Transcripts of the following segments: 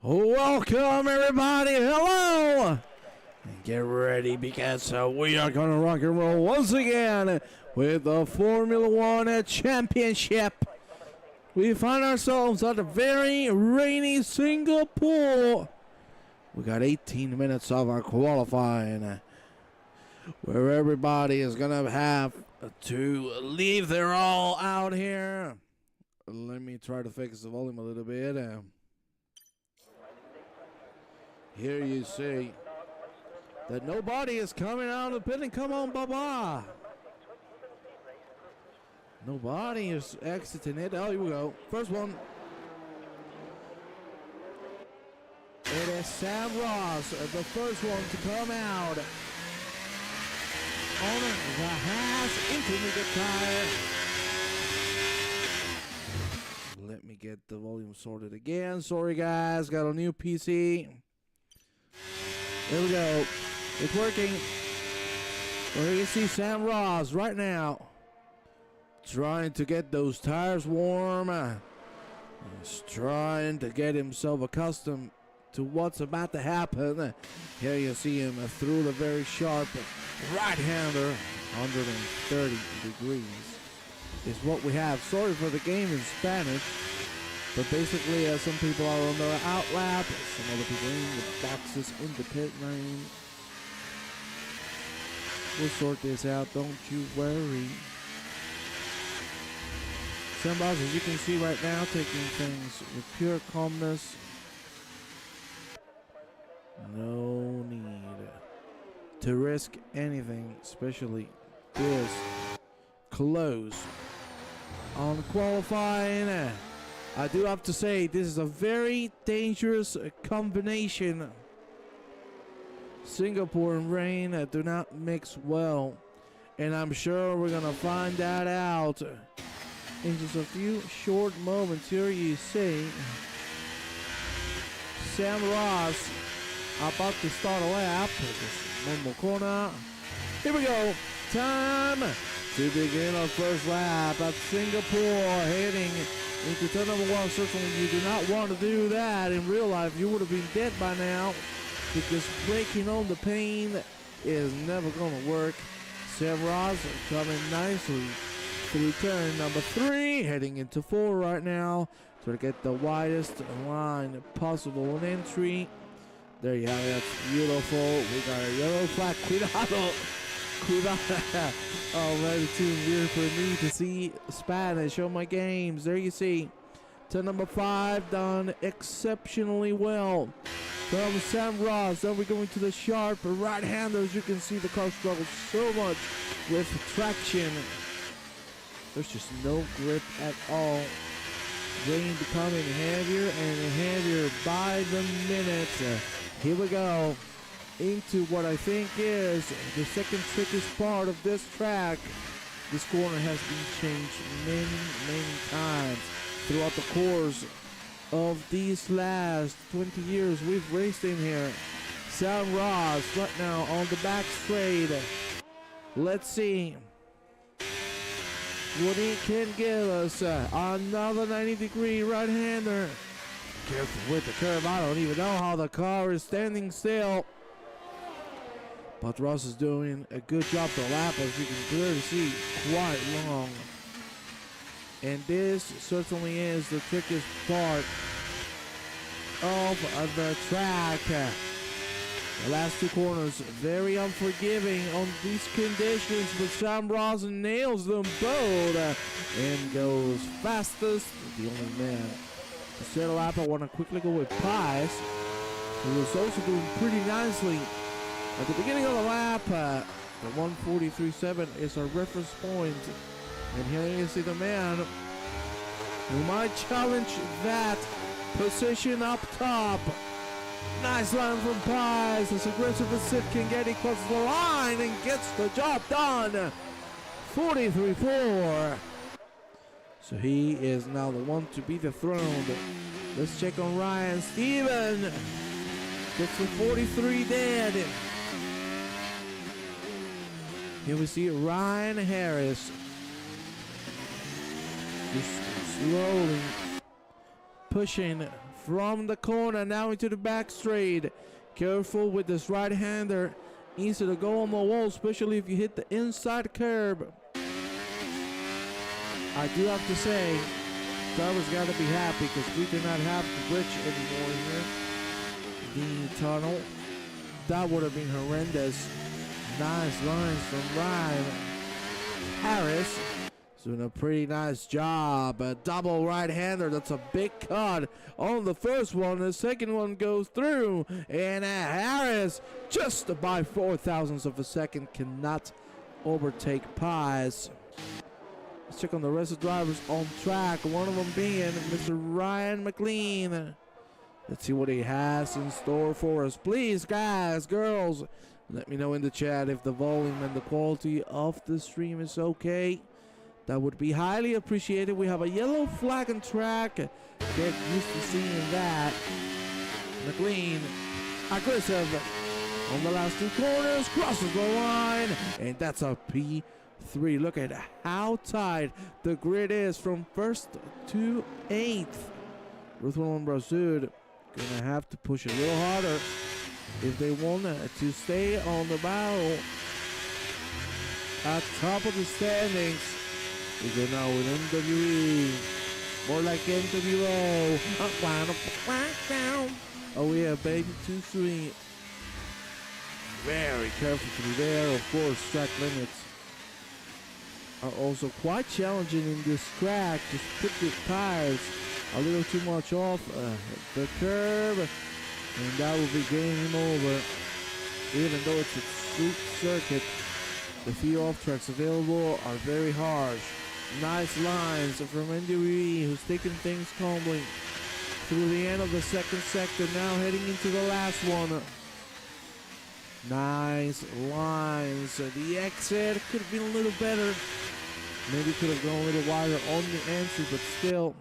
Welcome everybody, hello! And get ready because we are gonna rock and roll once again with the Formula One Championship. We find ourselves at a very rainy Singapore. We got 18 minutes of our qualifying where everybody is gonna have to leave their all out here. Let me try to fix the volume a little bit. Here you see that nobody is coming out of the pit, and come on, Baba. Nobody is exiting it. Oh, here we go. First one. It is Sam Ross, the first one to come out. On the Haas intermediate tire. Let me get the volume sorted again. Sorry, guys. Got a new PC. There we go. It's working. Well, you see Sam Ross right now trying to get those tires warm. He's trying to get himself accustomed to what's about to happen. Here you see him through the very sharp right-hander. 130 degrees is what we have. Sorry for the game in Spanish. But basically, some people are on their out lap, some other people in the boxes in the pit lane. We'll sort this out, don't you worry. Sam Ross, as you can see right now, taking things with pure calmness. No need to risk anything, especially this close on qualifying. I do have to say, this is a very dangerous combination. Singapore and rain do not mix well. And I'm sure we're going to find that out in just a few short moments. Here you see Sam Ross about to start a lap. One more corner. Here we go. Time to begin our first lap at Singapore, heading into turn number one. Certainly you do not want to do that. In real life, you would have been dead by now, because braking on the paint is never going to work. Sam Ross coming nicely through turn number 3, heading into 4 right now to get the widest line possible on entry. There you have it. That's beautiful. We got a yellow flag. Cuidado. Cuidado. Oh man, it's too weird for me to see Spanish on my games. There you see. Turn number 5 done exceptionally well from Sam Ross. Then we're going to the sharp right-hander. As you can see, the car struggles so much with traction. There's just no grip at all. Rain becoming heavier and heavier by the minute. Here we go into what I think is the second trickiest part of this track. This corner has been changed many times throughout the course of these last 20 years we've raced in here. Sam Ross right now on the back straight. Let's see what he can give us. Another 90-degree right-hander. Careful with the curve. I don't even know how the car is standing still. But Ross is doing a good job to lap, as you can clearly see, quite long. And this certainly is the trickiest part of the track. The last 2 corners, very unforgiving on these conditions, but Sam Ross nails them both and goes fastest. The only man to set a lap. I want to quickly go with Pies, who is also doing pretty nicely. At the beginning of the lap, the 1:43.7 is our reference point. And here you see the man who might challenge that position up top. Nice line from Pies, as aggressive as Sid can get. He crosses the line and gets the job done. 43.4. So he is now the one to be dethroned. Let's check on Ryan. Steven gets the 43 dead. Here we see Ryan Harris just slowly pushing from the corner, now into the back straight. Careful with this right-hander. Easy to go on the wall, especially if you hit the inside curb. I do have to say, drivers got to be happy because we do not have the bridge anymore here. The tunnel. That would have been horrendous. Nice lines from Ryan Harris. Doing a pretty nice job. A double right-hander. That's a big cut on the first one. The second one goes through. And Harris, just by 0.04 of a second, cannot overtake Pies. Let's check on the rest of the drivers on track. One of them being Mr. Ryan McLean. Let's see what he has in store for us. Please, guys, girls, let me know in the chat if the volume and the quality of the stream is okay. That would be highly appreciated. We have a yellow flag on track. Get used to seeing that. McLean, aggressive on the last two corners, crosses the line, and that's a P3. Look at how tight the grid is from first to 8th. Ruthwell and Brazood gonna have to push a little harder if they want to stay on the barrel at top of the standings. We go now with MWE, more like NWO. Oh yeah, baby, too sweet. Very careful to be there. Of course, track limits are also quite challenging in this track. Just put the tires a little too much off the curb, and that will be game over. Even though it's a street circuit, the few off tracks available are very harsh. Nice lines from NWE, who's taking things calmly through the end of the second sector, now heading into the last one. Nice lines. The exit could have been a little better. Maybe could have gone a little wider on the entry, but still,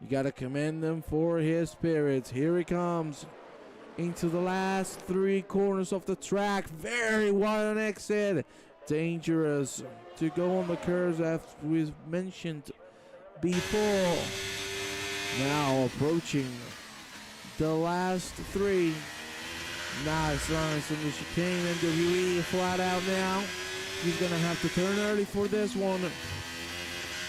you got to commend them for his spirits. Here he comes into the last three corners of the track. Very wide on exit. Dangerous to go on the curves as we've mentioned before. Now approaching the last three. Nice lines from the chicane. NWE flat out now. He's going to have to turn early for this one.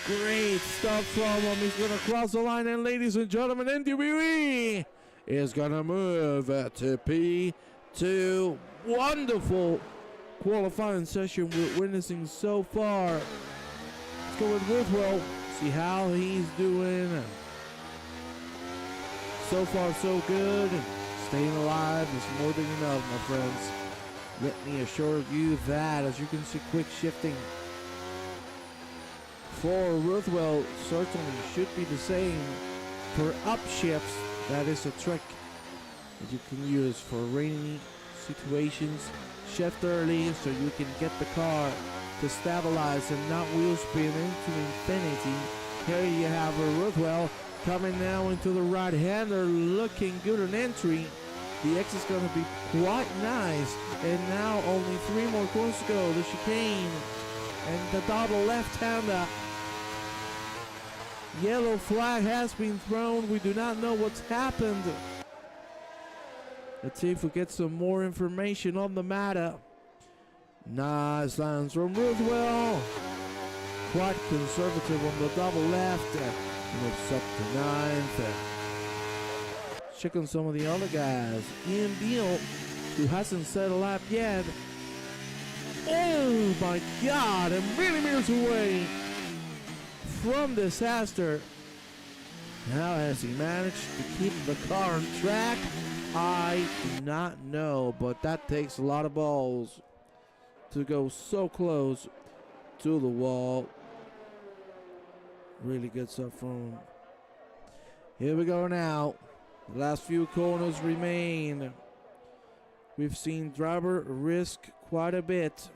Great stuff from him. He's going to cross the line. And ladies and gentlemen, NWE is going to move to P2. Wonderful qualifying session we're witnessing so far. Let's go with Ruthwell. See how he's doing. So far, so good. Staying alive is more than enough, my friends. Let me assure you that. As you can see, quick shifting for Ruthwell certainly should be the same for upshifts. That is a trick that you can use for rainy situations. Shift early so you can get the car to stabilize and not wheel spin into infinity. Here you have a Ruthwell coming now into the right-hander, looking good on entry. The X is going to be quite nice. And now only 3 more corners to go. The chicane and the double left-hander. Yellow flag has been thrown. We do not know what's happened. Let's see if we get some more information on the matter. Nice lines from Ruthwell. Quite conservative on the double left. Moves up to 9th. Check on some of the other guys. Ian Beal, who hasn't set a lap yet. Oh my God, a millimeters away from disaster. How has he managed to keep the car on track? I do not know, but that takes a lot of balls to go so close to the wall. Really good stuff from him. Here we go now. The last few corners remain. We've seen driver risk quite a bit.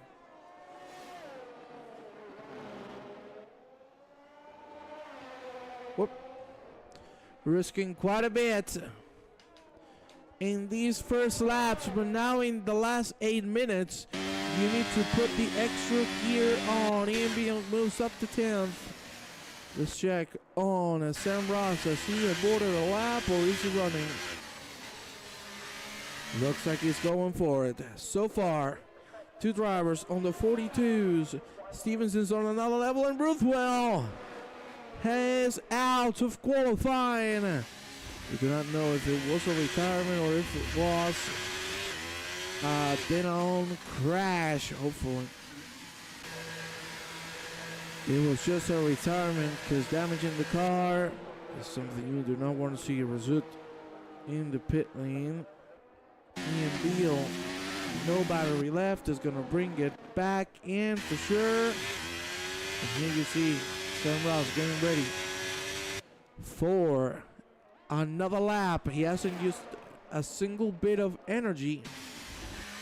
Whoop. Risking quite a bit in these first laps, but now in the last 8 minutes, you need to put the extra gear on. EMB moves up to 10th. Let's check on Sam Ross. Has he aborted a lap or is he running? Looks like he's going for it. So far, 2 drivers on the 42s. Stevenson's on another level and Ruthwell is out of qualifying. We do not know if it was a retirement or if it was a dead-on crash, hopefully. It was just a retirement because damaging the car is something you do not want to see result in the pit lane. Ian Beal, no battery left, is going to bring it back in for sure. And here you see Sam Ross getting ready for another lap. He hasn't used a single bit of energy,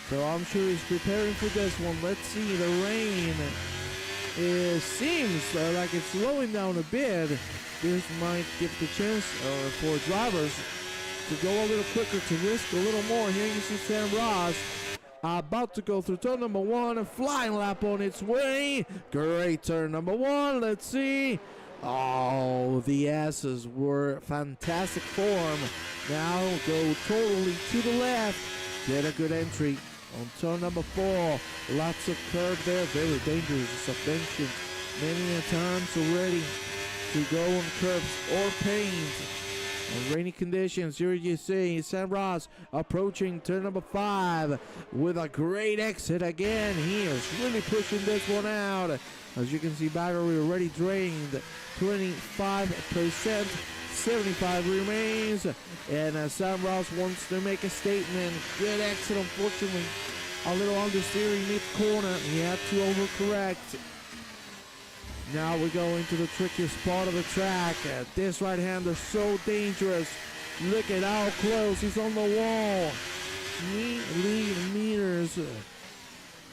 so I'm sure he's preparing for this one. Let's see, the rain seems like it's slowing down a bit. This might give the chance for drivers to go a little quicker, to risk a little more. Here you see Sam Ross about to go through turn number 1, a flying lap on its way. Great turn number 1. Let's see. Oh, the S's were fantastic form. Now go totally to the left. Get a good entry on turn number 4. Lots of curve there, very dangerous, as I've mentioned many a times already, to go on curbs or paint. On rainy conditions, here you see Sam Ross approaching turn number 5 with a great exit again. He is really pushing this one out. As you can see, battery already drained, 25%, 75 remains. And Sam Ross wants to make a statement. Good exit, unfortunately. A little understeering mid-corner. He had to overcorrect. Now we go into the trickiest part of the track. This right-hander so dangerous. Look at how close he's on the wall. 3 meters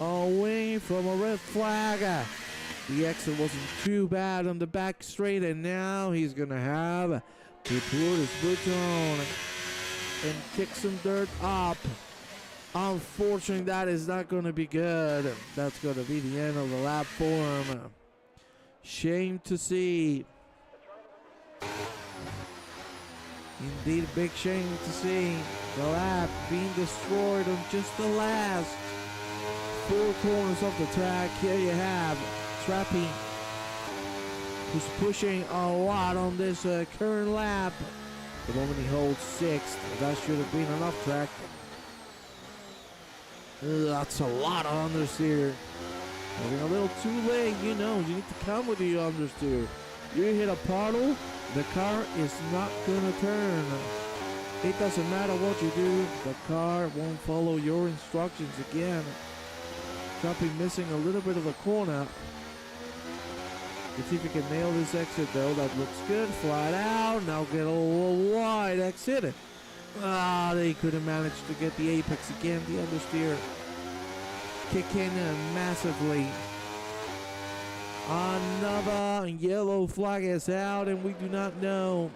away from a red flag. The exit wasn't too bad on the back straight, and now he's going to have to put his boots on and kick some dirt up. Unfortunately, that is not going to be good. That's going to be the end of the lap for him. Shame to see. Indeed, big shame to see the lap being destroyed on just the last 4 corners of the track. Here you have Trappy, who's pushing a lot on this current lap. The moment he holds 6th, that should have been enough track. That's a lot of understeer. Moving a little too late, you know, you need to come with the understeer. You hit a puddle, the car is not gonna turn. It doesn't matter what you do, the car won't follow your instructions again. Trappy missing a little bit of the corner. Let's see if he can nail this exit though. That looks good. Flat out. Now get a little wide exit. They couldn't manage to get the apex again. The understeer kicking massively. Another yellow flag is out, and we do not know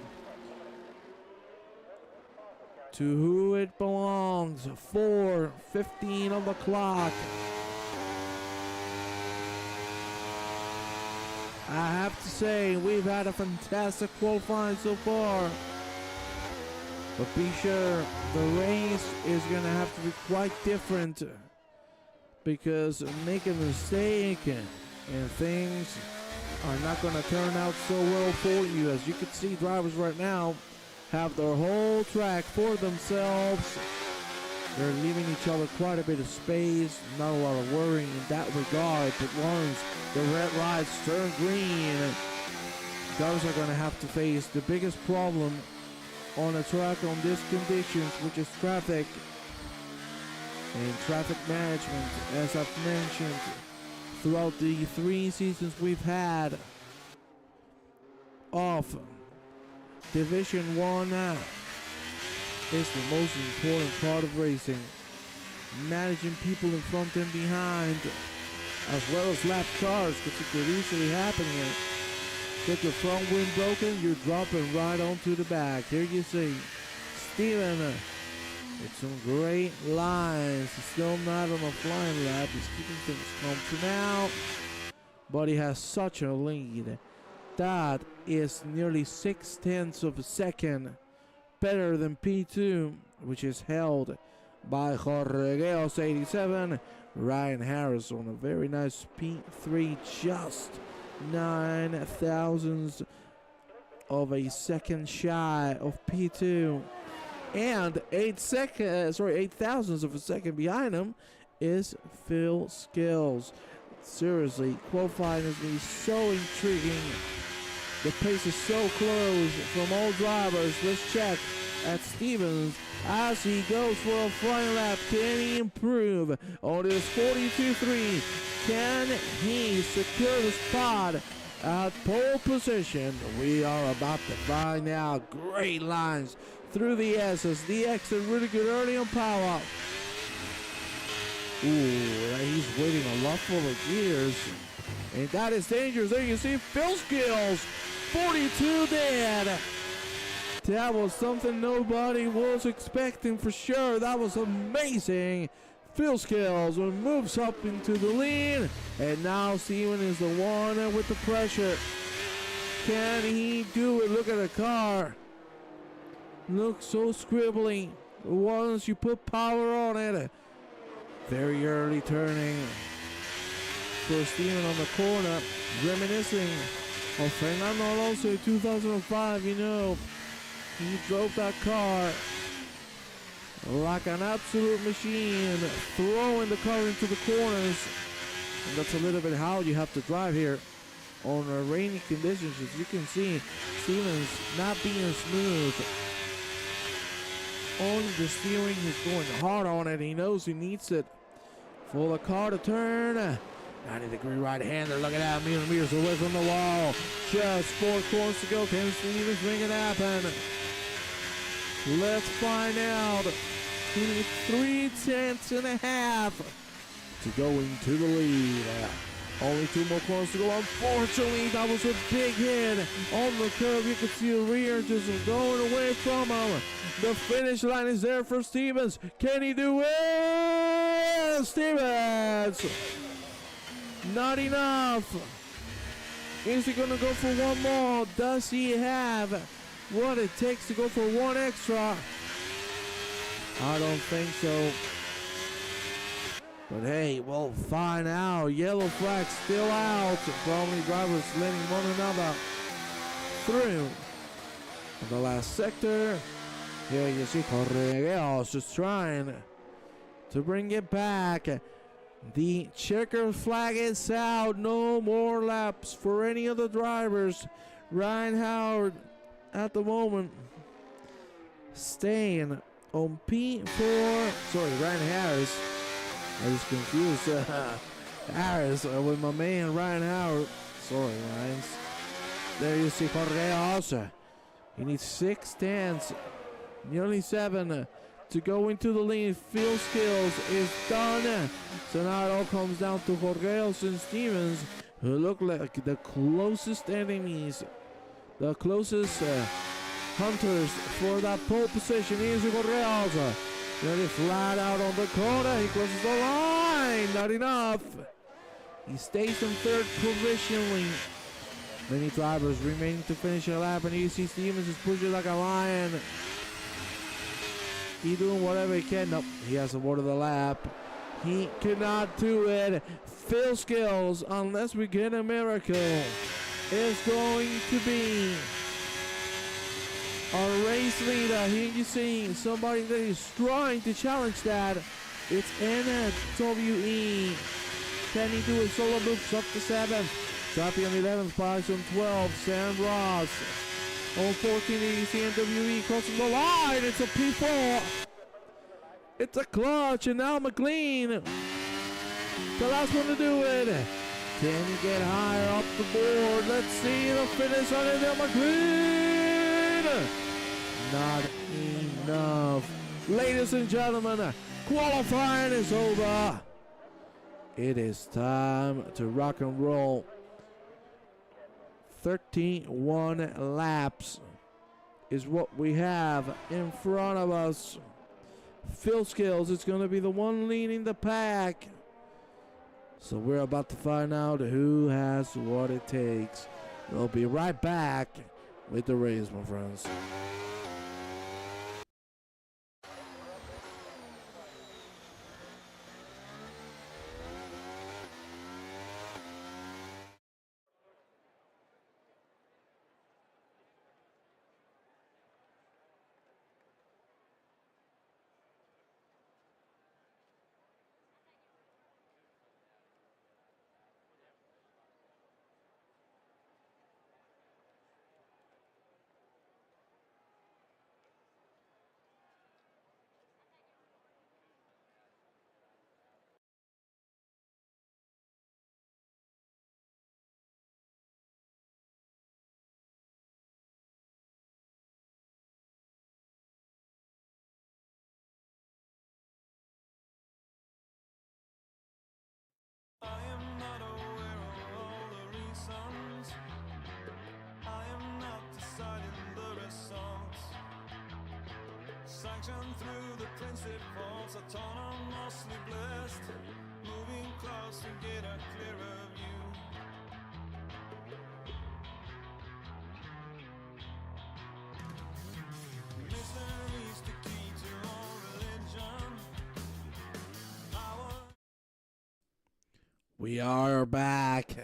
to who it belongs. 4:15 on the clock. I have to say, we've had a fantastic qualifying so far. But be sure, the race is going to have to be quite different, because making a mistake and things are not going to turn out so well for you. As you can see, drivers right now have their whole track for themselves. They're leaving each other quite a bit of space, not a lot of worrying in that regard. But once the red lights turn green, drivers are going to have to face the biggest problem on a track on these conditions, which is traffic and traffic management. As I've mentioned, throughout the 3 seasons we've had of Division 1 is the most important part of racing. Managing people in front and behind, as well as lap cars, because it could easily happen here. Get your front wing broken, you're dropping right onto the back. Here you see Steven with some great lines. He's still not on a flying lap. He's keeping things calm for now, but he has such a lead. That is nearly 0.6 of a second better than P2, which is held by Jorgeos 87. Ryan Harris on a very nice P3, just 9 thousandths of a second shy of P2, and 8 thousandths of a second behind him is Phil Skills. Seriously, qualifying has been so intriguing. The pace is so close from all drivers. Let's check at Stevens as he goes for a final lap. Can he improve on this 42.3? Can he secure the spot at pole position? We are about to find out. Great lines through the S's. The X are really good early on power. Ooh, he's waiting a lot for the gears. And that is dangerous. There you see Phil Skills, 42 dead. That was something nobody was expecting for sure. That was amazing. Phil Skills moves up into the lead. And now Steven is the one with the pressure. Can he do it? Look at the car. Looks so scribbly. Once you put power on it. Very early turning for Steven on the corner, reminiscing of Fernando Alonso in 2005. You know, he drove that car like an absolute machine, throwing the car into the corners. And that's a little bit how you have to drive here on rainy conditions. As you can see, Steven's not being smooth on the steering. He's going hard on it. He knows he needs it for the car to turn. 90-degree right-hander. Look at that. Meters away from the wall. Just 4 corners to go. Can Stevens make it happen? Let's find out. He needs 3/10.5 to go into the lead. Only 2 more corners to go. Unfortunately, that was a big hit on the curve. You can see the rear just going away from him. The finish line is there for Stevens. Can he do it? Stevens! Not enough. Is he going to go for one more? Does he have what it takes to go for one extra? I don't think so. But hey, we'll find out. Yellow flag still out. Probably drivers letting one another through the last sector. Here you see Correos just trying to bring it back. The checker flag is out. No more laps for any of the drivers. Ryan Howard at the moment staying on P4. Sorry, Ryan Harris. I was confused. Harris with my man Ryan Howard. Sorry, Ryan. There you see Correos. He needs 6/10, nearly 7 to go into the lead. Phil Skills is done. So now it all comes down to Jorgeos and Stevens, who look like the closest enemies, the closest hunters for that pole position. Here's Jorgeos. Nearly flat out on the corner. He crosses the line. Not enough. He stays in third provisionally. Many drivers remaining to finish a lap, and you see Stevens is pushing like a lion. He doing whatever he can. Nope, he has awarded the lap. He cannot do it. Phil Skills, unless we get a miracle, is going to be our race leader. Here you see somebody that is trying to challenge that. It's NWE. Can he do it? Solo moves up to 7th. Choppy on 11th, Price on 12th. Sam Ross on 14th. You see NWE crossing the line. It's a P4. It's a clutch, and now McLean, the last one to do it. Can he get higher up the board? Let's see the finish on it. McLean. Not enough. Ladies and gentlemen, qualifying is over. It is time to rock and roll. 31 laps is what we have in front of us. Phil Skills is going to be the one leading the pack. So we're about to find out who has what it takes. We'll be right back with the race, my friends. I am not aware of all the reasons. I am not deciding the results. Sanctioned through the principles, autonomously blessed. Moving close to get a clearer view. Mystery's the key to all religion. We are back.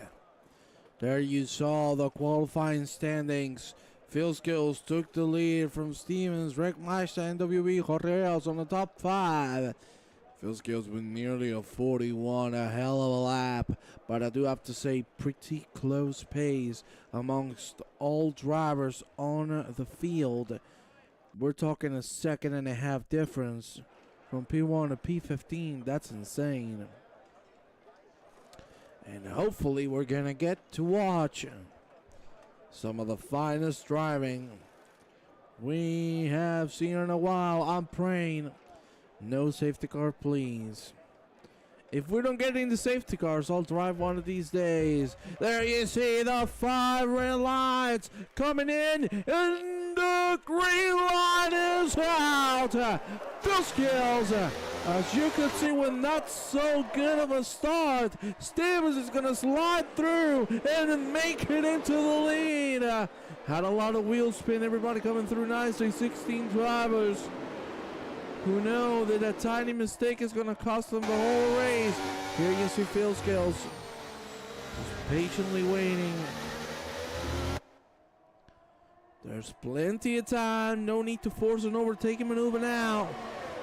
There you saw the qualifying standings. Phil Skills took the lead from Stevens, Reckmeister, and WB Correos on the top 5. Phil Skills with nearly a 41, a hell of a lap. But I do have to say, pretty close pace amongst all drivers on the field. We're talking a 1.5 seconds difference from P1 to P15. That's insane. And hopefully we're going to get to watch some of the finest driving we have seen in a while. I'm praying no safety car, please. If we don't get in the safety cars, I'll drive one of these days. There you see the 5 red lights coming in, and the green light is out. Phil Skills, as you can see, with not so good of a start, Stevens is going to slide through and make it into the lead. Had a lot of wheel spin, everybody coming through nicely, 16 drivers who know that a tiny mistake is going to cost them the whole race. Here you see Phil Skills just patiently waiting. There's plenty of time. No need to force an overtaking maneuver now.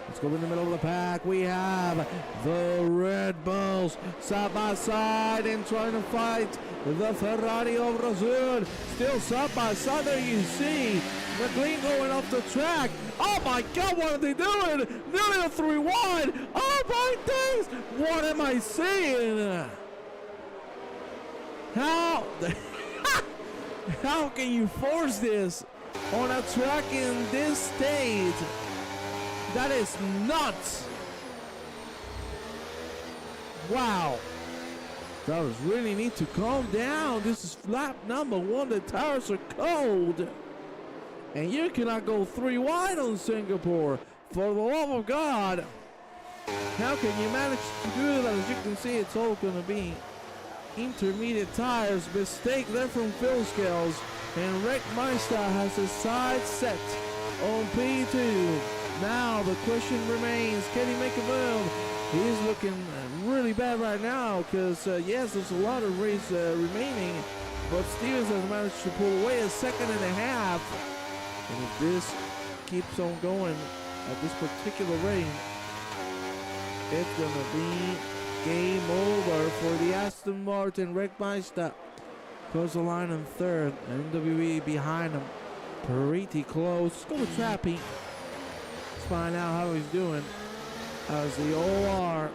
Let's go in the middle of the pack. We have the Red Bulls side by side and trying to fight the Ferrari of Brazil. Still side by side. There you see McLean going off the track. Oh my God, what are they doing? Nearly a 3 wide. Oh my days. What am I saying? How? How can you force this on a track in this state? That is nuts. Wow. Drivers really need to calm down. This is lap number 1. The tires are cold. And you cannot go 3 wide on Singapore. For the love of God. How can you manage to do that? As you can see, it's all going to be intermediate tires. Mistake there from Phil Skills. And Reckmeister has his side set on P2. Now the question remains, can he make a move? He's looking really bad right now because, yes, there's a lot of race remaining, but Stevens has managed to pull away a 1.5 seconds. And if this keeps on going at this particular rate, it's going to be game over for the Aston Martin. Reckmeister goes the line in 3rd, NWE behind him, pretty close. Let's go with Trappy. Find out how he's doing as the OR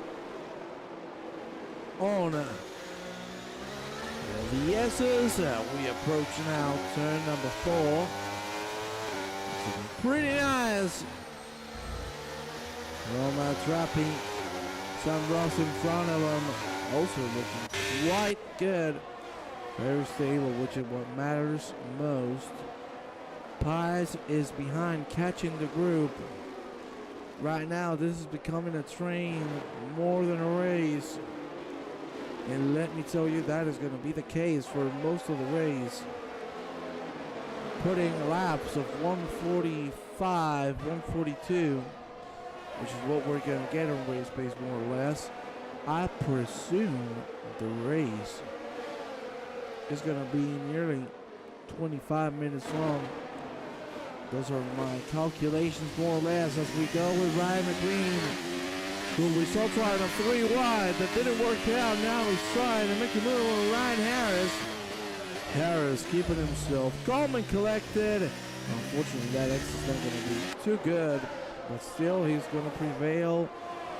on the S's. We approach now turn number 4. It's pretty nice. Roma Trappy, Sam Ross in front of him, also looking quite good. Very stable, which is what matters most. Pies is behind, catching the group. Right now, this is becoming a train more than a race. And let me tell you, that is going to be the case for most of the race. putting laps of 145, 142, which is what we're going to get on race pace more or less. I presume the race is going to be nearly 25 minutes long. Those are my calculations more or less as we go with Ryan McLean, who we saw trying a 3 wide that didn't work out. Now he's trying to make a move on Ryan Harris. Harris keeping himself calm and collected. Unfortunately, that X is not going to be too good, but still he's going to prevail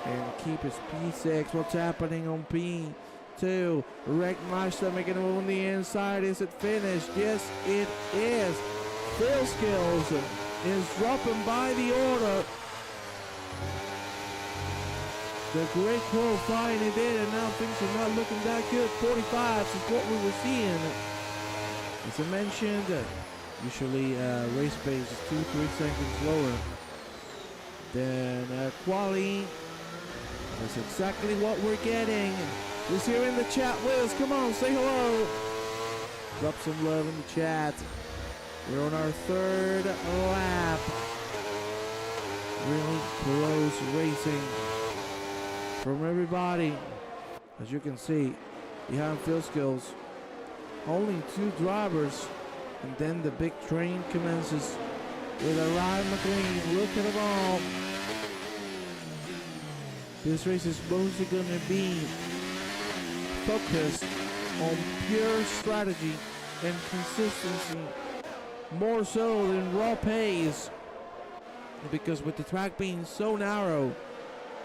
and keep his P6. What's happening on P2? Reckmeister making a move on the inside. Is it finished? Yes, it is. Phil Skills is dropping by the order. The great qualifying he did, and now things are not looking that good. 45 is what we were seeing. As I mentioned, usually race pace is 2-3 seconds lower than quali. That's exactly what we're getting. Who's here in the chat with us? Come on, say hello. Drop some love in the chat. We're on our 3rd lap. Really close racing from everybody. As you can see, behind Phil Skills, only 2 drivers, and then the big train commences with a Ryan McLean. Look at them all. This race is mostly going to be focused on pure strategy and consistency, more so than raw pace, because with the track being so narrow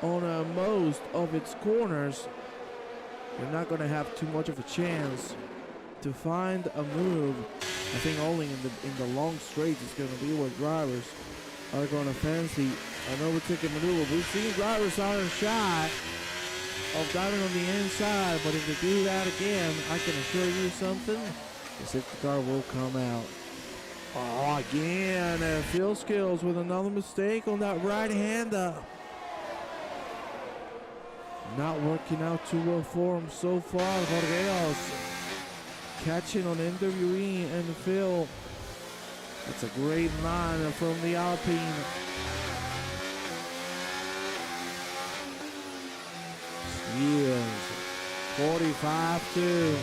on most of its corners, you're not going to have too much of a chance to find a move. I think only in the long straights is going to be what drivers are going to fancy an overtaking maneuver. We've seen drivers aren't shy of diving on the inside, but if they do that again, I can assure you something, the safety car will come out. Oh, again, Phil Skills with another mistake on that right-hander. Not working out too well for him so far. Jorgeos catching on interviewee and Phil. That's a great line from the Alpine. Yes, 45-2.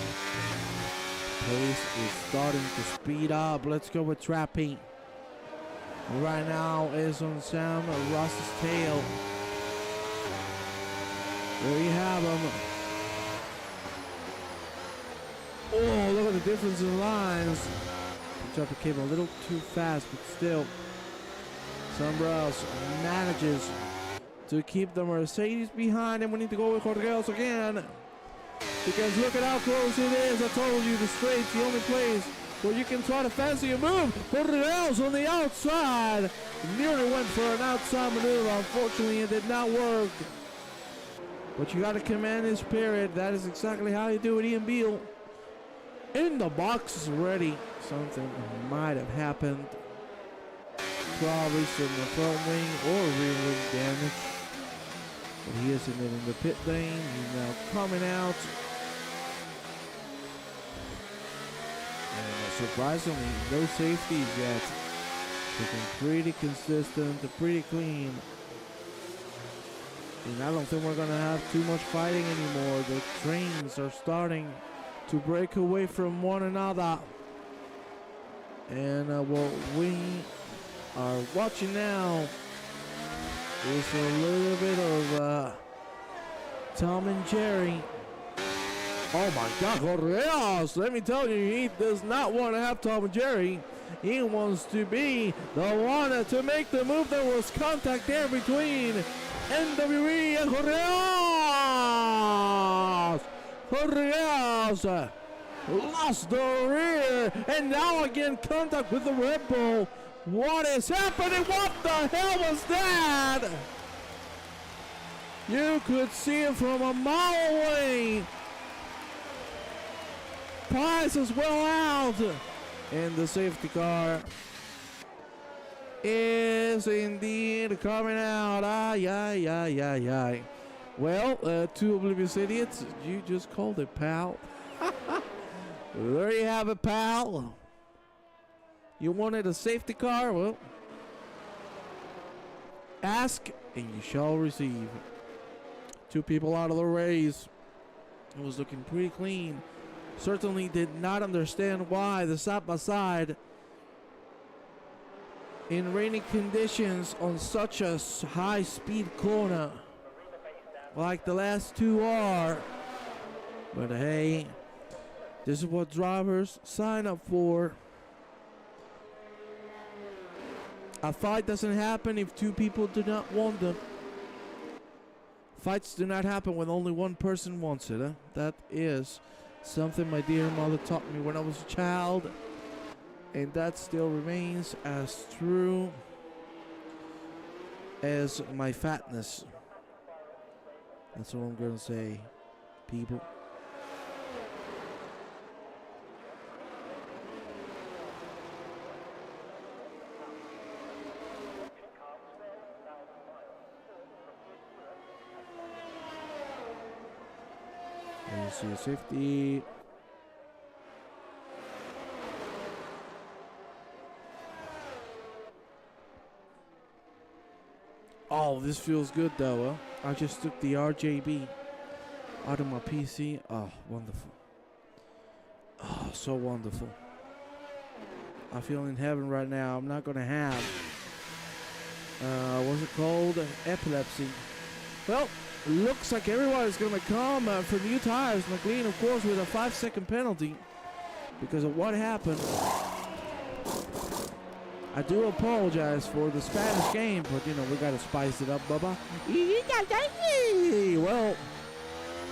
Pace is starting to speed up. Let's go with Trappy. Right now is on Sam Ross's tail. There you have him. Oh, look at the difference in lines. Trappy came a little too fast, but still, Sam Ross manages to keep the Mercedes behind, and we need to go with Jorgeos again. Because look at how close it is. I told you the straight's the only place where you can try to fancy a move. Jorgeos on the outside. Nearly went for an outside maneuver. Unfortunately, it did not work. But you got to command his spirit. That is exactly how you do it. Ian Beale in the box already. Something might have happened. Probably some front wing or rear wing damage. But he isn't in the pit lane. He's now coming out. And surprisingly, no safeties yet. Looking pretty consistent, pretty clean. And I don't think we're going to have too much fighting anymore. The trains are starting to break away from one another. And what we are watching now is a little bit of Tom and Jerry. Oh my God, Jorgeos, let me tell you, he does not want to have Tom and Jerry. He wants to be the one to make the move. There was contact there between NWE and Jorgeos. Jorgeos lost the rear, and now again contact with the Red Bull. What is happening? What the hell was that? You could see it from a mile away. Price is well out. And the safety car is indeed coming out. Ay, ay, ay, ay, ay. Well, two oblivious idiots. You just called it, pal. There you have it, pal. You wanted a safety car? Well, ask and you shall receive. 2 people out of the race. It was looking pretty clean. Certainly did not understand why the side by side in rainy conditions on such a high speed corner like the last 2 are. But hey, this is what drivers sign up for. A fight doesn't happen if 2 people do not want them. Fights do not happen when only one person wants it. Huh? That is something my dear mother taught me when I was a child. And that still remains as true as my fatness. That's all I'm going to say, people. You see a safety. Oh, this feels good though. Huh? I just took the RJB out of my PC. Oh, wonderful. Oh, so wonderful. I feel in heaven right now. I'm not gonna have what's it called? Epilepsy. Well, looks like everybody's gonna come for new tires. McLean, of course, with a 5-second penalty because of what happened. I do apologize for the Spanish game, but you know we gotta spice it up, Bubba. Well,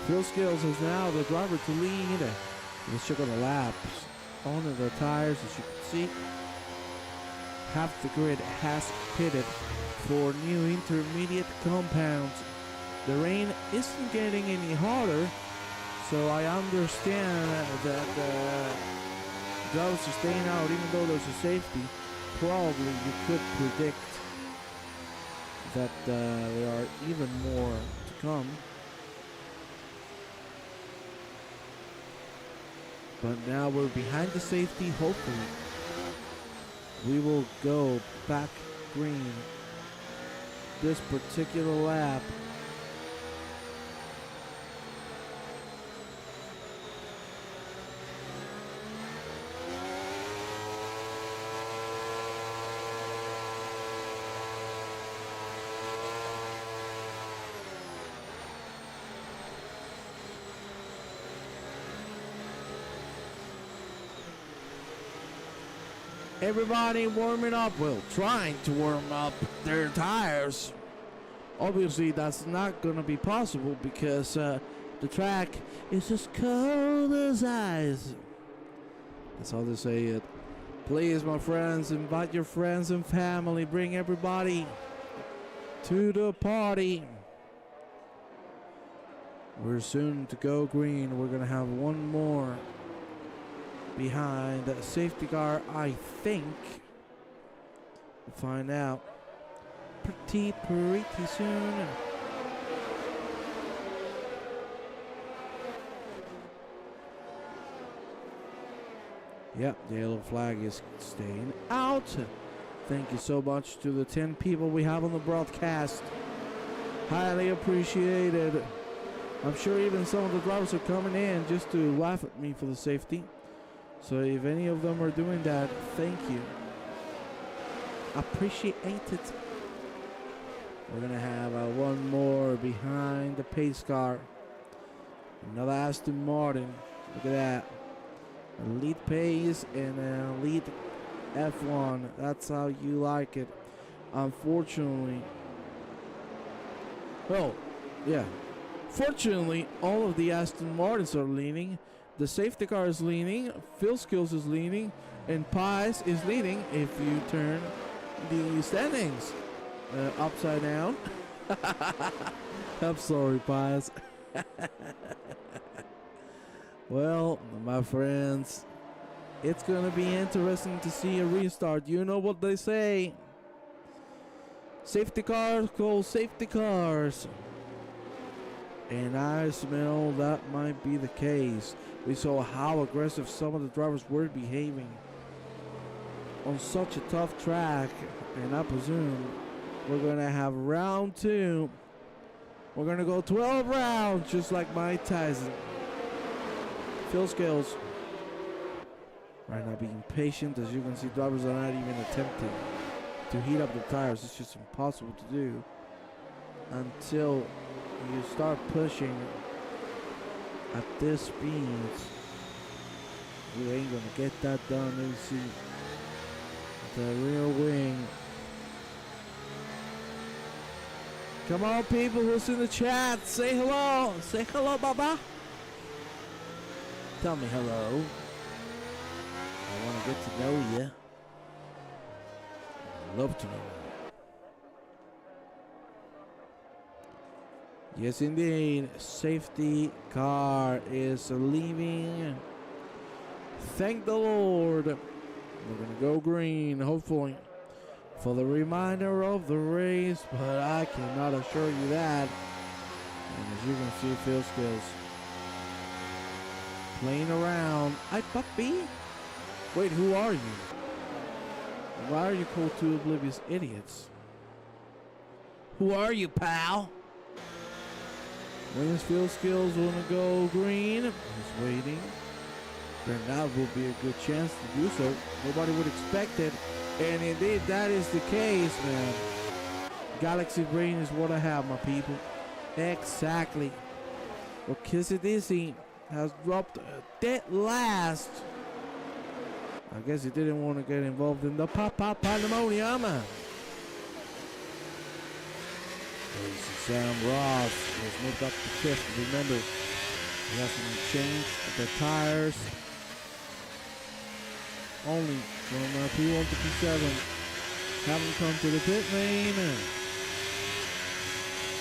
Phil Skills is now the driver to lead. Let's check on the laps. On the tires, as you can see, half the grid has pitted for new intermediate compounds. The rain isn't getting any harder, so I understand that drivers are staying out even though there's a safety. Probably you could predict that there are even more to come. But now we're behind the safety. Hopefully we will go back green this particular lap. Everybody warming up, well, trying to warm up their tires. Obviously, that's not going to be possible because the track is as cold as ice. That's how they say it. Please, my friends, invite your friends and family. Bring everybody to the party. We're soon to go green. We're going to have one more behind a safety car, I think. We'll find out pretty soon. Yep, the yellow flag is staying out. Thank you so much to the 10 people we have on the broadcast. Highly appreciated. I'm sure even some of the drivers are coming in just to laugh at me for the safety. So if any of them are doing that, thank you. Appreciate it. We're going to have one more behind the pace car. Another Aston Martin. Look at that. Elite pace and an elite F1. That's how you like it. Unfortunately. Well, yeah. Fortunately, all of the Aston Martins are leaning. The safety car is leaning, Phil Skills is leaning, and Pies is leading if you turn the standings upside down. I'm sorry, Pies. Well, my friends, it's going to be interesting to see a restart. You know what they say. Safety cars call safety cars. And I smell that might be the case. We saw how aggressive some of the drivers were behaving. on such a tough track, and I presume we're gonna have round 2. We're gonna go 12 rounds, just like Mike Tyson. Phil Scales right now being patient. As you can see, drivers are not even attempting to heat up the tires. It's just impossible to do until you start pushing at this speed. You ain't gonna get that done. You see the rear wing. Come on, people who's in the chat, say hello. Say hello, Baba. Tell me hello. I want to get to know you. I'd love to know you. Yes, indeed. Safety car is leaving. Thank the Lord. We're going to go green, hopefully, for the remainder of the race, but I cannot assure you that. And as you can see, Phil Scales playing around. Hi, puppy. Wait, who are you? Why are you called two oblivious idiots? Who are you, pal? Williams Phil Scales want to go green. He's waiting. There now will be a good chance to do so. Nobody would expect it. And indeed, that is the case, man. Galaxy Brain is what I have, my people. Exactly. Well, Kissy Dizzy has dropped dead last. I guess he didn't want to get involved in the pandemonium. Sam Ross has moved up to 5th. Remember, he hasn't changed the tires. Only from P1 to P7 haven't come to the pit lane.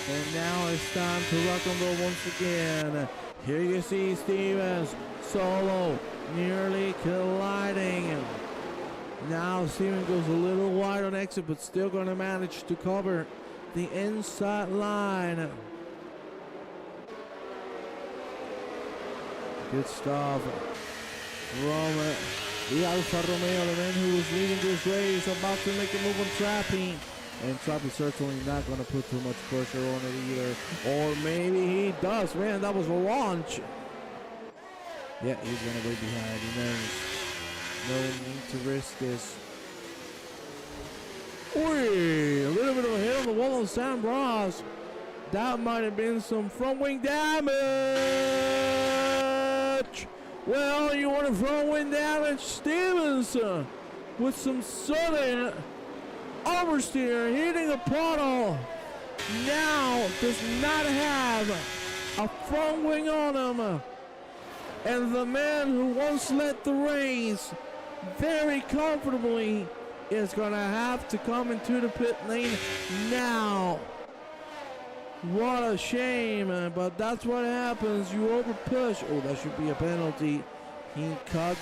And now it's time to rock and roll once again. Here you see Stevens solo nearly colliding. Now Steven goes a little wide on exit, but still going to manage to cover the inside line. Good stuff from the Alfa Romeo, the man who was leading this race, about to make a move on Trappy. And Trappy's certainly not going to put too much pressure on it either. Or maybe he does. Man, that was a launch. Yeah, he's going to wait behind. He knows. No need to risk this. Oi, a little bit of a hit on the wall of Sam Ross. That might have been some front wing damage. Well, you want to front wing damage, Stevens, with some sudden oversteer, hitting a puddle. Now does not have a front wing on him. And the man who once led the race very comfortably is going to have to come into the pit lane now. What a shame, but that's what happens. You over push. Oh, that should be a penalty. He cut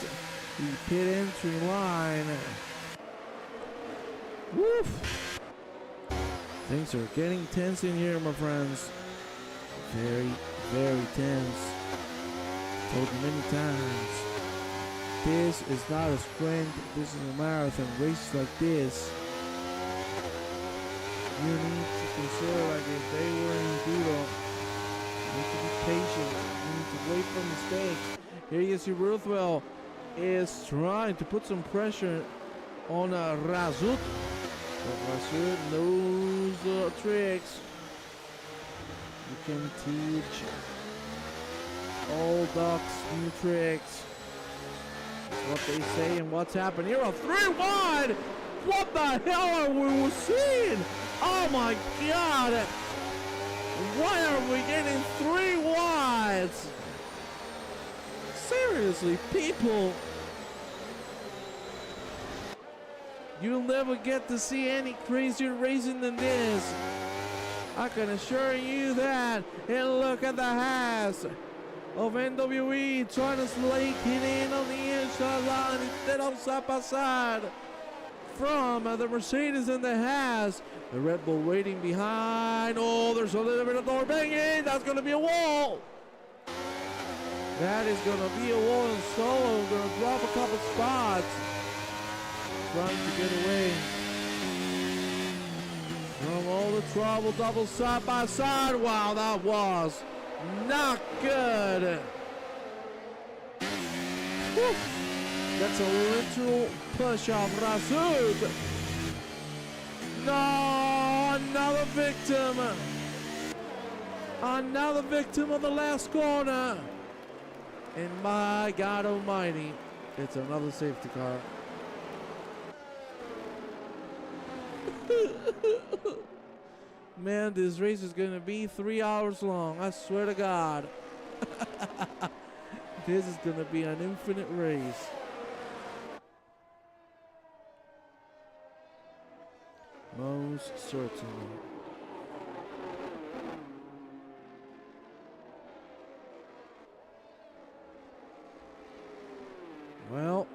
the pit entry line. Woof. Things are getting tense in here, my friends. Very, very tense. Told you many times. This is not a sprint. This is a marathon. Races like this, you need to consider, like if they were in Duro, you need to be patient. You need to wait for mistakes. Here you see Ruthwell is trying to put some pressure on Razut. But Razut knows tricks. You can teach old ducks new tricks. That's what they say and what's happened here. A 3 wide. What the hell are we seeing? Oh my God! Why are we getting 3 wides? Seriously, people. You'll never get to see any crazier racing than this. I can assure you that. And look at the Haas of NWE trying to slake it in on the inside line instead of side by side. From the Mercedes and the Haas. The Red Bull waiting behind. Oh, there's a little bit of door banging. That's going to be a wall. That is going to be a wall, and Solo going to drop a couple spots. trying to get away from all the trouble. Double side by side. Wow, that was not good. Woo. That's a literal push off Rasood. No, another victim. Another victim of the last corner. And my God almighty, it's another safety car. Man, this race is going to be 3 hours long. I swear to God. This is going to be an infinite race. Most certainly. Well,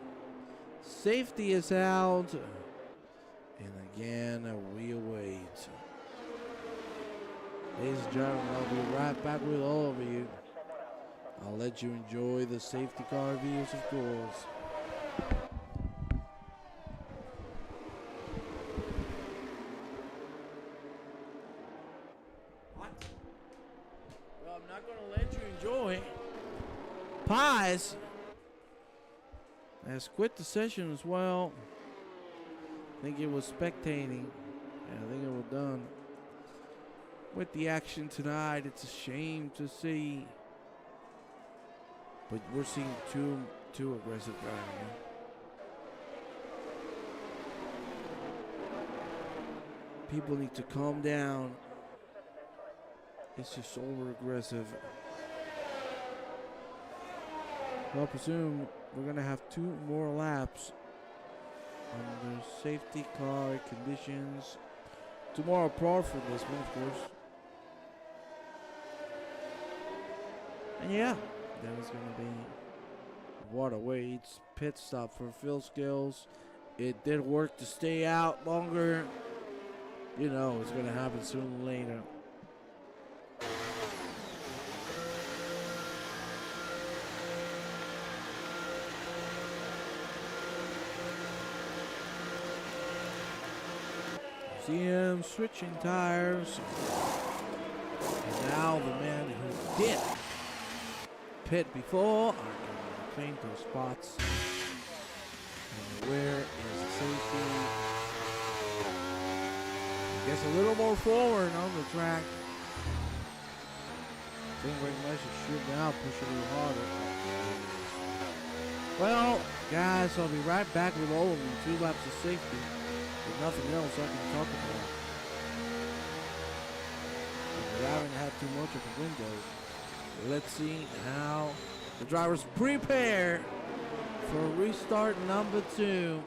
safety is out. And again, we await. Ladies and gentlemen, I'll be right back with all of you. I'll let you enjoy the safety car views, of course. What? Well, I'm not going to let you enjoy. Pies has quit the session as well. I think it was spectating. Yeah, I think it was done with the action tonight. It's a shame to see, but we're seeing too aggressive driving. People need to calm down. It's just over aggressive. Well, I presume we're gonna have 2 more laps under safety car conditions. 2 more apart from this one, of course. And yeah, that is gonna be what awaits. Pit stop for Phil Skills. It did work to stay out longer. You know it's gonna happen sooner or later. See him switching tires. And now the man who did pit before are going to claim those spots. And where is the safety? I guess a little more forward on the track. I think Ray Mesh should now push a little harder. Well, guys, I'll be right back with all of you. 2 laps of safety. There's nothing else I can talk about. We haven't had too much of a window. Let's see how the drivers prepare for restart number 2.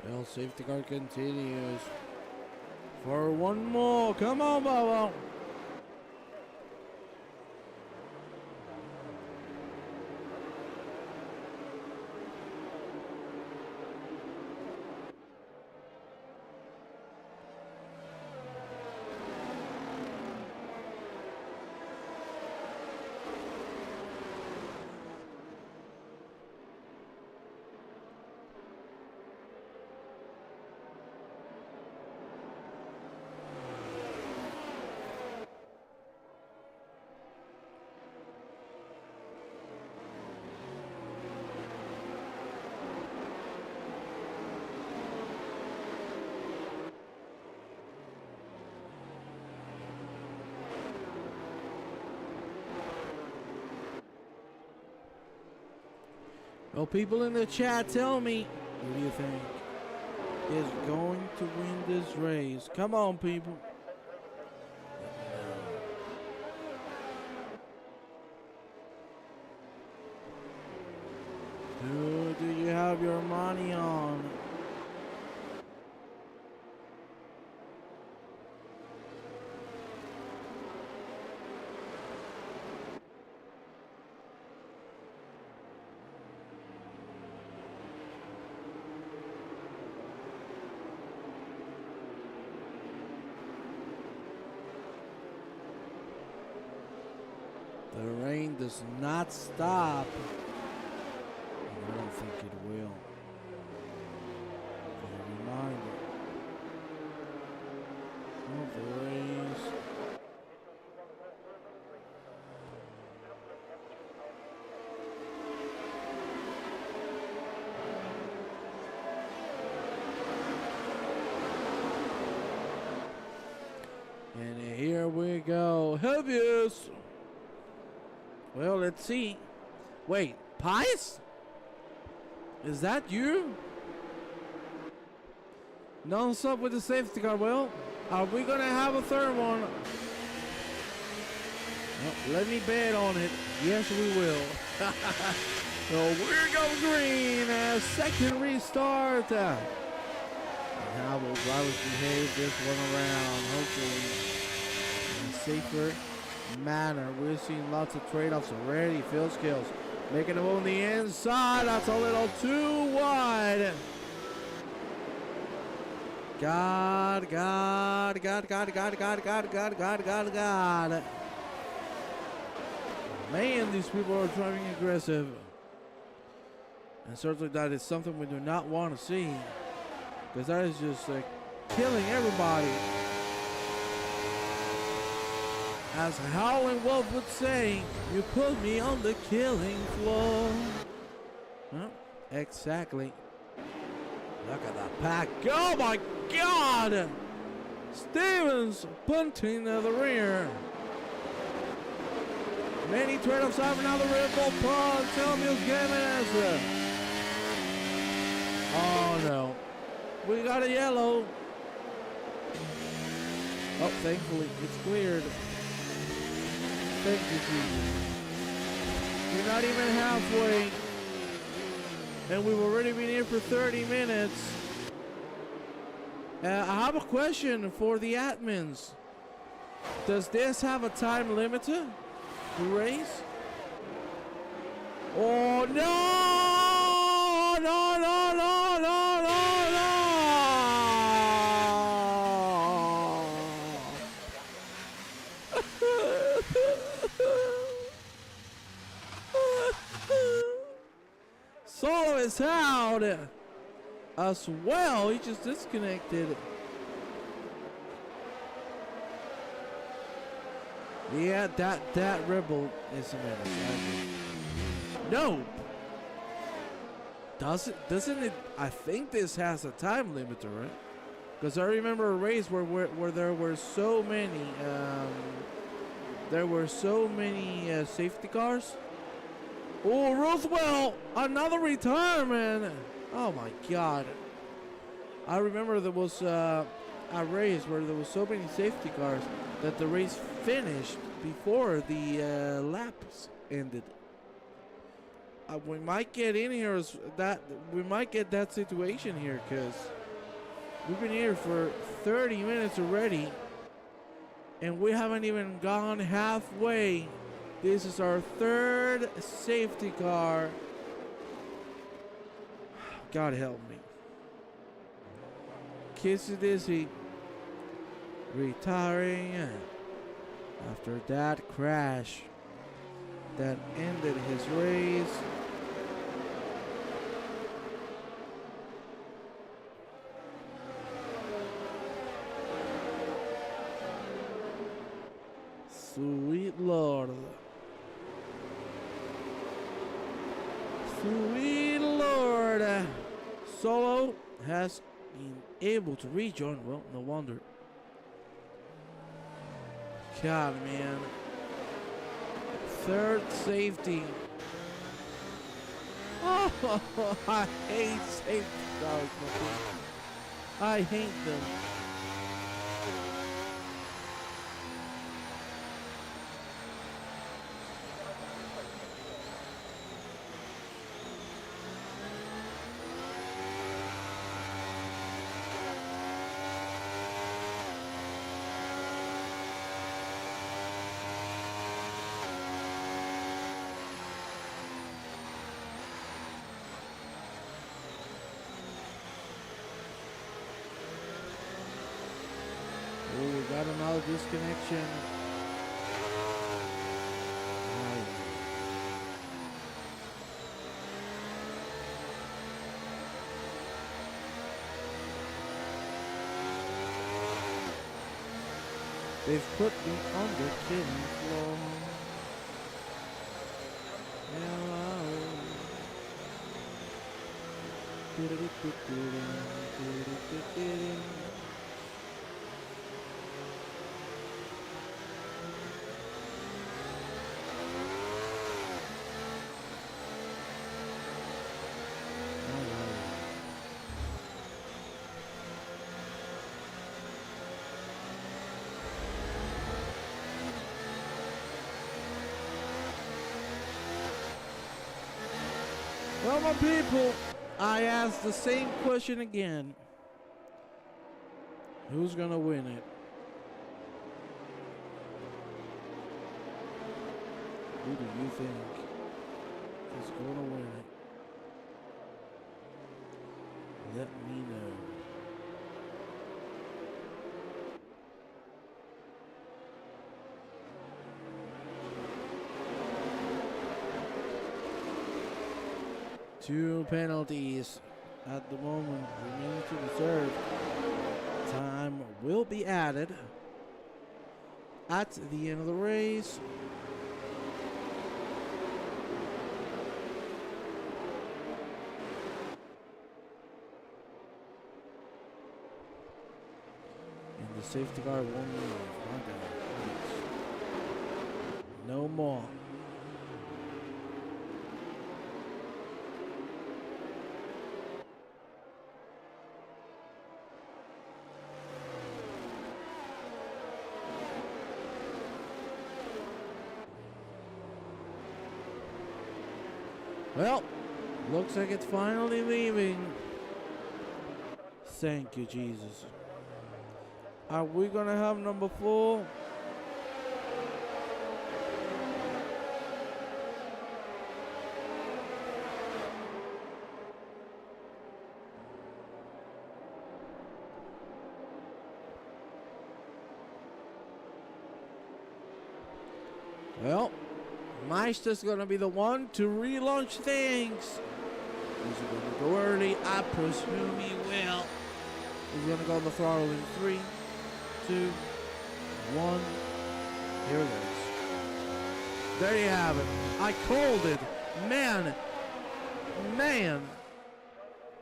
Well, safety car continues. For one more. Come on, Bobo. Well, people in the chat, tell me, who do you think is going to win this race? Come on, people. Who do you have your money on? The rain does not stop. And I don't think it will. A reminder of the race. And here we go. Heaviest. Well, let's see. Wait, Pies? Is that you? Non-stop with the safety car. Well, are we gonna have a third one? Well, let me bet on it. Yes, we will. So we're going green. Second restart. And how will drivers behave this one around? Hopefully in a safer manner. We're seeing lots of trade-offs already. Field skills making a move on the inside. That's a little too wide. God. Man, these people are driving aggressive. And certainly that is something we do not want to see. Because that is just like killing everybody. As Howling Wolf would say, you put me on the killing floor. Well, exactly. Look at that pack. Oh my God! Stevens punting to the rear. Many trade-offs have another Red Bull punt. Tell me who's getting an answer. Oh no. We got a yellow. Oh, thankfully it's cleared. Thank you, Jesus. We're not even halfway. And we've already been here for 30 minutes. I have a question for the admins. Does this have a time limiter? The race? Oh, no! No, no, no, no, no, no! Solo is out as well. He just disconnected. Yeah, that rebel is a menace. No. Doesn't it? I think this has a time limiter, right? Because I remember a race where there were so many safety cars. Oh, Roosevelt, another retirement. Oh my God. I remember there was a race where there was so many safety cars that the race finished before the laps ended. We might get in here we might get that situation here because We've been here for 30 minutes already, and we haven't even gone halfway. This is our third safety car. God help me. Kissy Dizzy retiring after that crash that ended his race. Sweet Lord. Sweet Lord. Solo has been able to rejoin. Well, no wonder. God, man. Third safety. Oh, I hate safety cars. I hate them. Oh, we got another disconnection. They've put me on the killing floor. Well, my people, I ask the same question again. Who's gonna win it? Who do you think is gonna win it? Let me know. Two penalties at the moment remaining to be served. Time will be added at the end of the race. And the safety car won't move. My God, please. No more. Well, looks like it's finally leaving. Thank you, Jesus. Are we gonna have number 4? Well, Meister's gonna be the one to relaunch things. Is he gonna go early? I presume he will. He's gonna go on the throttle in 3, 2, 1. Here it is. There you have it. I called it. Man.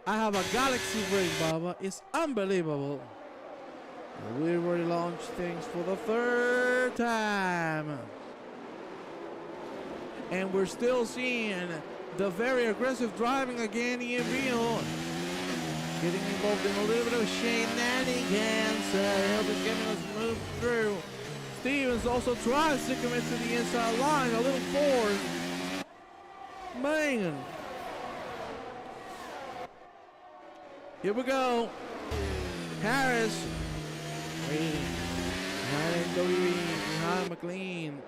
I have a galaxy brain, Baba. It's unbelievable. We relaunched things for the 3rd time. And we're still seeing the very aggressive driving again in Rio. Getting involved in a little bit of shenanigans. Helping getting us move through. Stevens also tries to commit to the inside line. A little forward. Man. Here we go. Harris waiting behind NWE, behind McLean,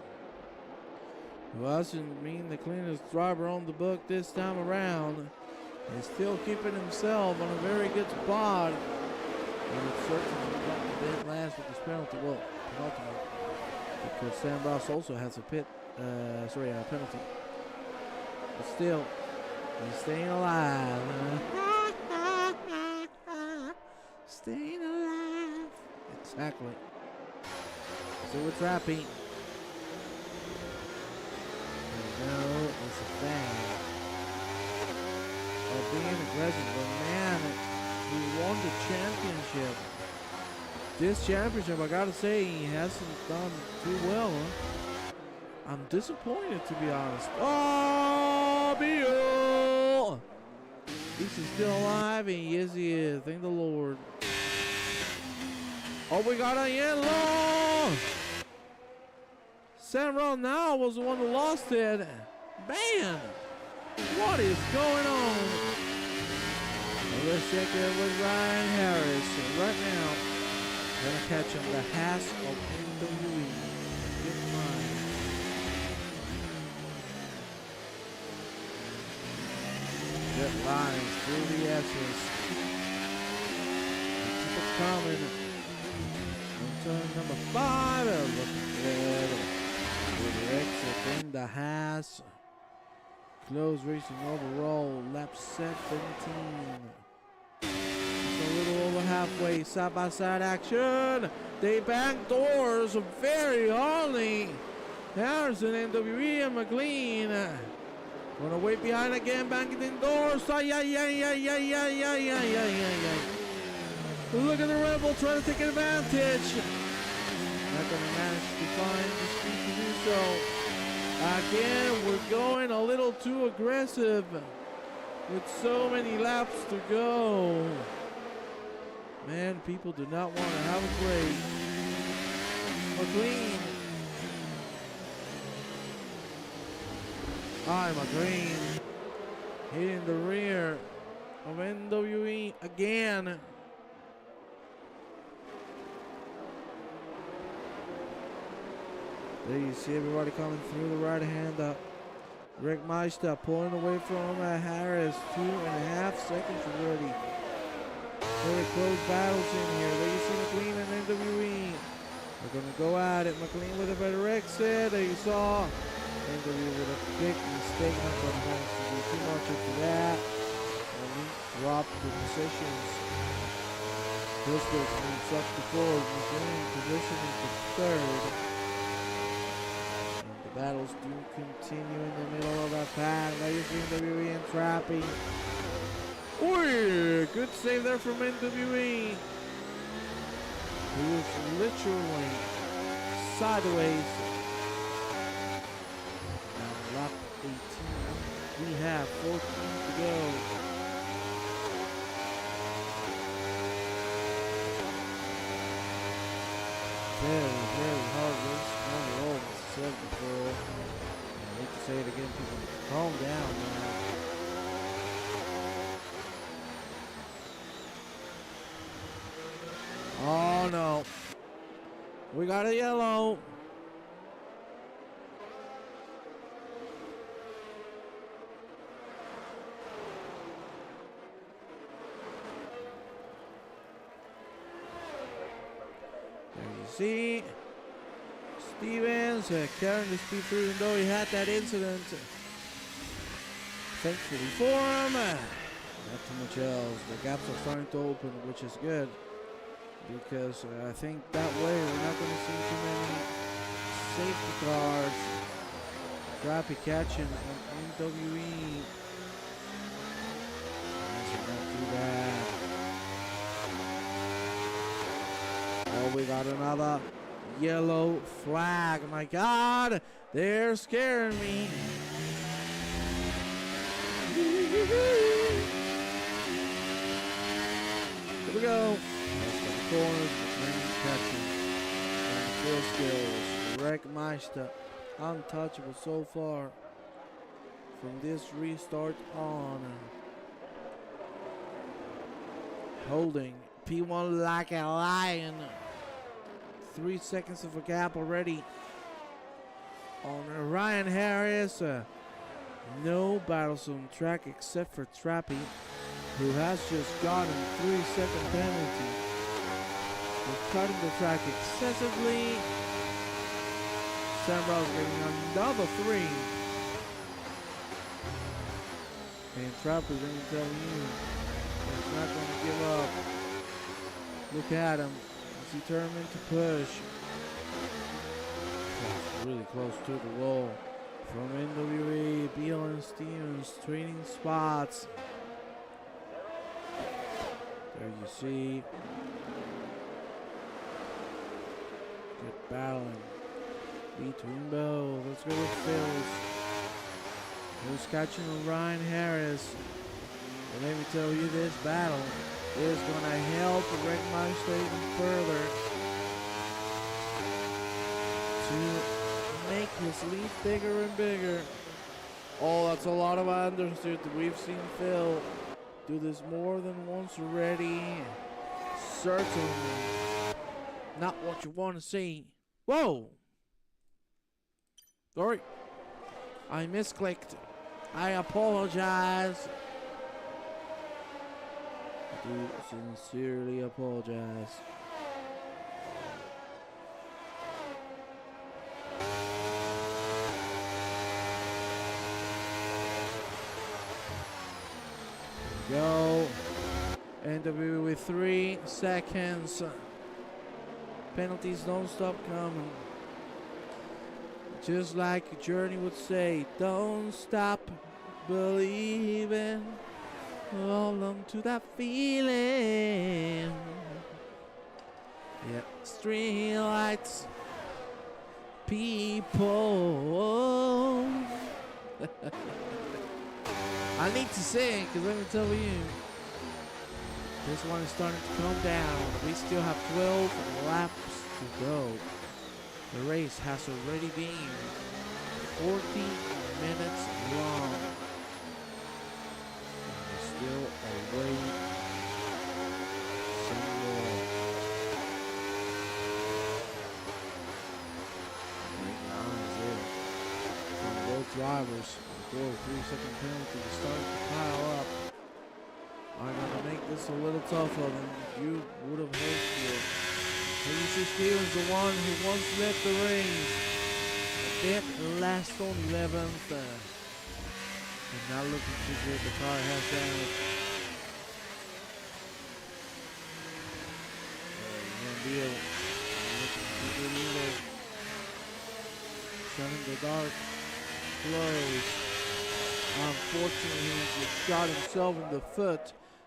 who hasn't been the cleanest driver on the book this time around. He's still keeping himself on a very good spot. And it's certainly dead last with his penalty. Well, penultimate. Because Sam Ross also has a penalty. But still, he's staying alive. Staying alive. Exactly. So it's happy. No, it's a thing. Of being aggressive, but man, he won the championship. This championship, I gotta say, he hasn't done too well, huh? I'm disappointed, to be honest. Oh, Beal! He's still alive, and yes, he is. Thank the Lord. Oh, we got a yellow! Sam Ross now was the one who lost it. Man! What is going on? Well, let's check it with Ryan Harris. And right now, gonna catch him the Haas of NWE. Get mine. Jet lines through the S's. Keep it coming. On turn number 5. Looking good. With the exit in the Haas. Close racing overall, lap 17. Just a little over halfway, side-by-side action. They bang doors very hardly. Harrison, NWE, and McLean. Gonna wait behind again, banging in doors. Yeah. Look at the Red Bull trying to take advantage. Not gonna manage to find the speed to do so. Again, we're going a little too aggressive with so many laps to go. Man, people do not want to have a break. McLean. McLean hitting the rear of NWE again. There you see everybody coming through the right hand up. Rick Meister pulling away from Harris. 2.5 seconds already. Very close battles in here. There you see McLean and NWE. They're going to go at it. McLean with a better exit. There you saw NWE with a big mistake. Not going to manage to do too much after that. And dropped the positions. Briscoe moves up to fourth. McLean positioning to third. The battles do continue in the middle of that pack. Now you see NWE and trapping. Ooh, good save there from NWE. He was literally sideways. Now lap 18. We have 14 to go. Very hard race overall. Said before. I hate to say it again, people. Calm down, man. Oh no. We got a yellow. There you see. Stevens carrying the speed through, even though he had that incident. Thankfully for him, not too much else. The gaps are starting to open, which is good, because I think that way we're not going to see too many safety cars. Crappy catching on NWE. That's not too bad. Oh, we got another yellow flag. My God, they're scaring me. Here we go. The corners, catching. And the full skills. Rick Meister, untouchable so far from this restart on. Holding P1 like a lion. 3 seconds of a gap already on Ryan Harris. No battles on track except for Trappy, who has just gotten 3-second penalty for cutting the track excessively. Sam Brown's getting another 3. And Trappy's going to tell you he's not going to give up. Look at him. Is determined to push. Really close to the wall. From NWA, Beal and Stevens trading spots. There you see. Good battling between both. Let's go with Phils. Who's catching Ryan Harris. And let me tell you, this battle is going to help Rick Meister even further to make his lead bigger and bigger. Oh, that's a lot of understeer. We've seen Phil do this more than once already. Certainly not what you want to see. Whoa! Sorry. I misclicked. I apologize. I do sincerely apologize. Go. NW with 3 seconds. Penalties don't stop coming. Just like Journey would say, don't stop believing. Hold on to that feeling. Yeah, street lights, people. I need to sing, because let me tell you, this one is starting to calm down. We still have 12 laps to go. The race has already been 40 minutes long. And we're still away some more. From both drivers. The 3-second penalty is starting to pile up. I'm going to make this a little tougher than you would have hoped for. Casey Stevens, the one who once led the race, a bit last on 11th. And now looking too good, the car has damage. Deal. Looking too good either. Shutting the dark close. Unfortunately, he just shot himself in the foot.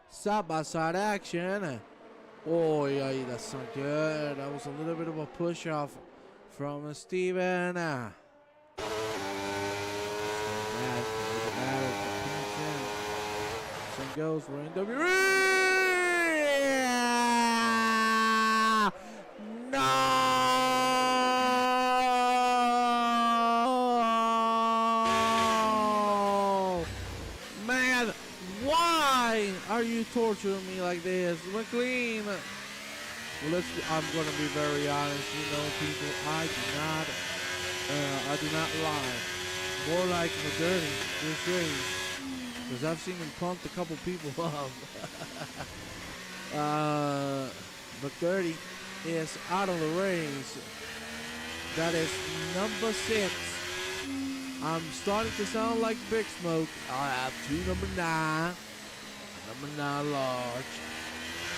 Side-by-side action. Oh, yeah, that's not good. That was a little bit of a push-off from Steven. Some goes for NWA. No! Man, why are you torturing me like this? McLean. Well, I'm going to be very honest. You know, people, I do not lie. More like McDerty this race. Because I've seen him punt a couple people up. McDerty is out of the race. That is number 6. I'm starting to sound like Big Smoke. I have 2 number 9. Number 9 large.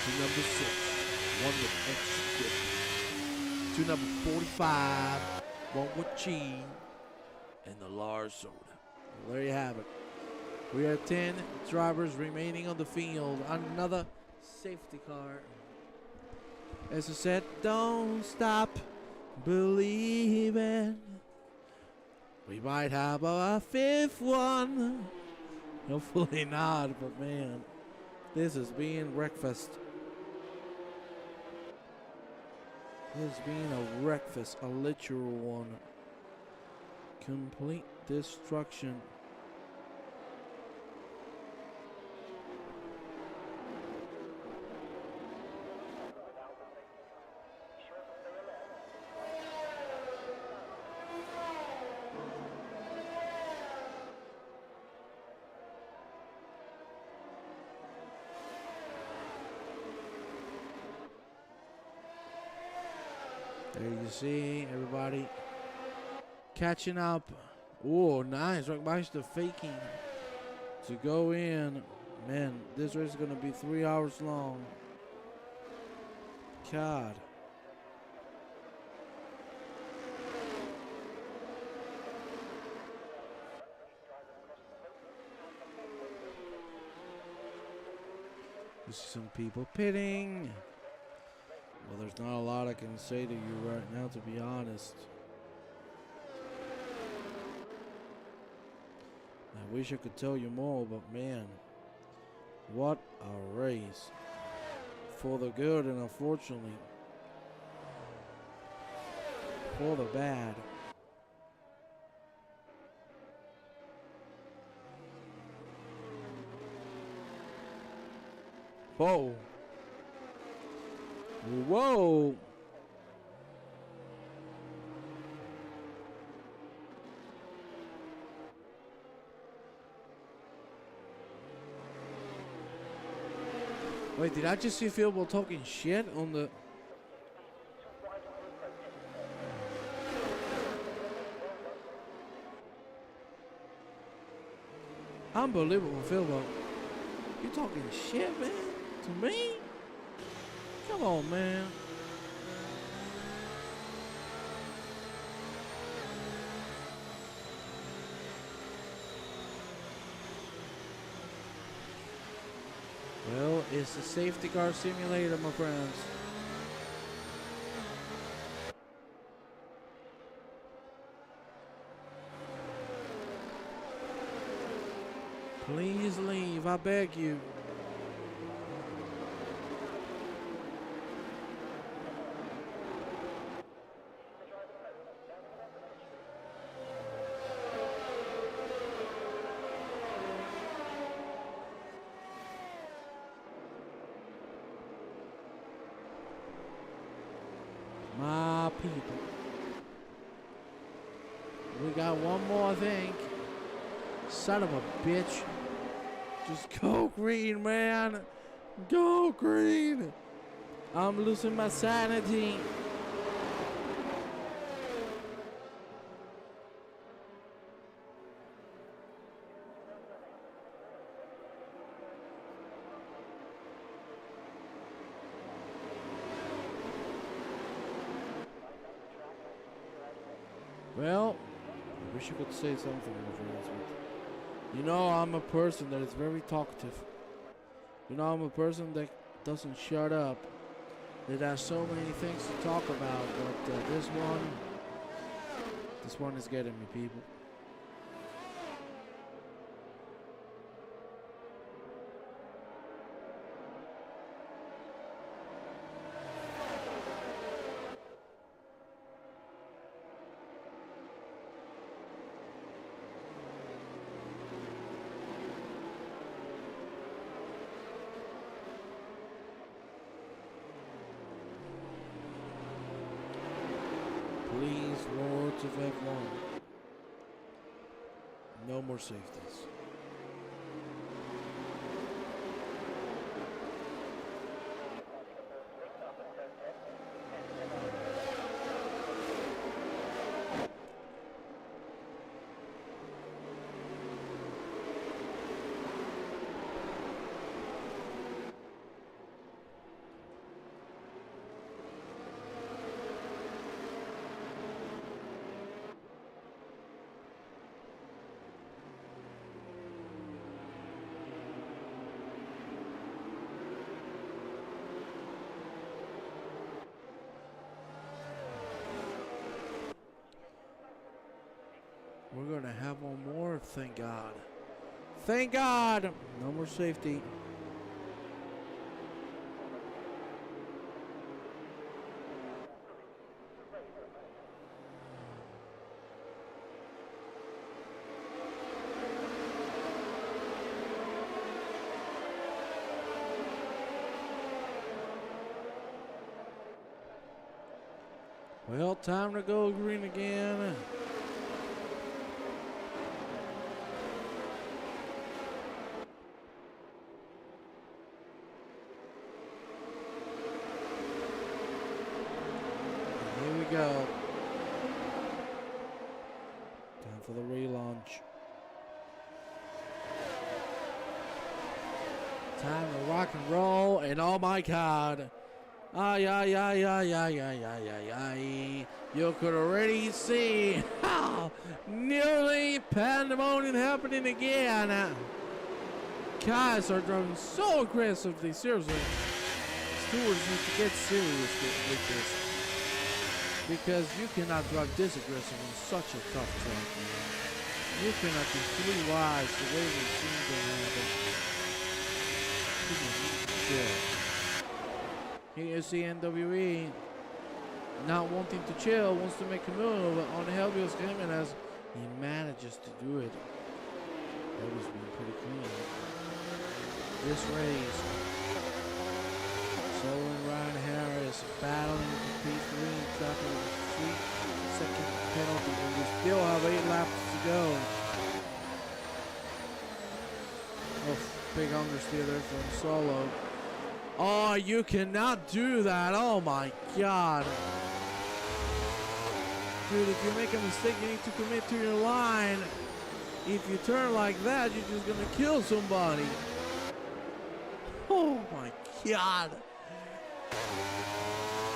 2 number 6. 1 with extra dip. 2 number 45. 1 with cheese. And the large soda. Well, there you have it. We have 10 drivers remaining on the field. Another safety car. As I said, don't stop believing. We might have a 5th one. Hopefully not, but man, this is being breakfast. This is being a breakfast, a literal one. Complete destruction. There you see everybody catching up. Oh, nice. Rockmeister faking to go in. Man, this race is going to be 3 hours long. God. You see some people pitting. Well, there's not a lot I can say to you right now, to be honest. I wish I could tell you more, but man, what a race. For the good and unfortunately for the bad. Whoa. Whoa. Wait, did I just see Philbo talking shit on the... Unbelievable, Philbo. You talking shit, man? To me? Come on, man. Well, it's a safety car simulator, my friends. Please leave, I beg you. My people. We got one more, I think. Son of a bitch. Just go green, man. Go green. I'm losing my sanity. Well, I wish I could say something, my friends, but you know I'm a person that is very talkative. You know I'm a person that doesn't shut up. That has so many things to talk about, but this one is getting me, people. Please, Lords of F1. No more safeties. We're gonna have one more, thank God. Thank God! No more safety. Well, time to go green again. Time to rock and roll, and oh my god. Ay, ay, ay, ay, ay, ay, ay, ay, ay. You could already see how nearly pandemonium happening again. Guys are driving so aggressively, seriously. Stewards need to get serious with this. Because you cannot drive this aggressive on such a tough track. You cannot do 3 wides the way we've seen them happen. Here you see NWE not wanting to chill, wants to make a move on Helvius Jimenez. He manages to do it. That was being pretty clean. This race, Solo and Ryan Harris battling to P3 after the 3-second penalty, and we still have 8 laps to go. Oh, big understeer there from Solo. Oh, you cannot do that. Oh my god. Dude, if you make a mistake, you need to commit to your line. If you turn like that, you're just gonna kill somebody. Oh my god.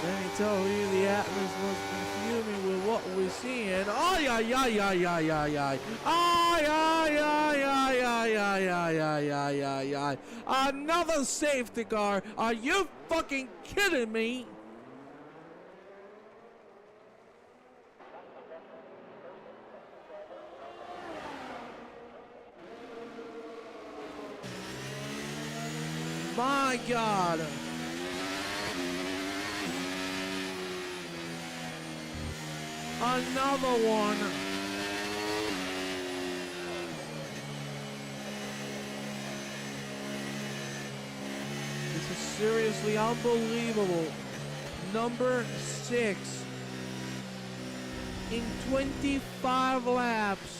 Let me tell you, the Atlas must be fuming with what we're seeing. Ay, ay, ay, ay, ay, ay, ay. Ay, ay, ay, ay, ay, ay, ay, ay, ay, ay, ay. Another safety car. Are you fucking kidding me? My god. Another one. This is seriously unbelievable. Number 6 in 25 laps.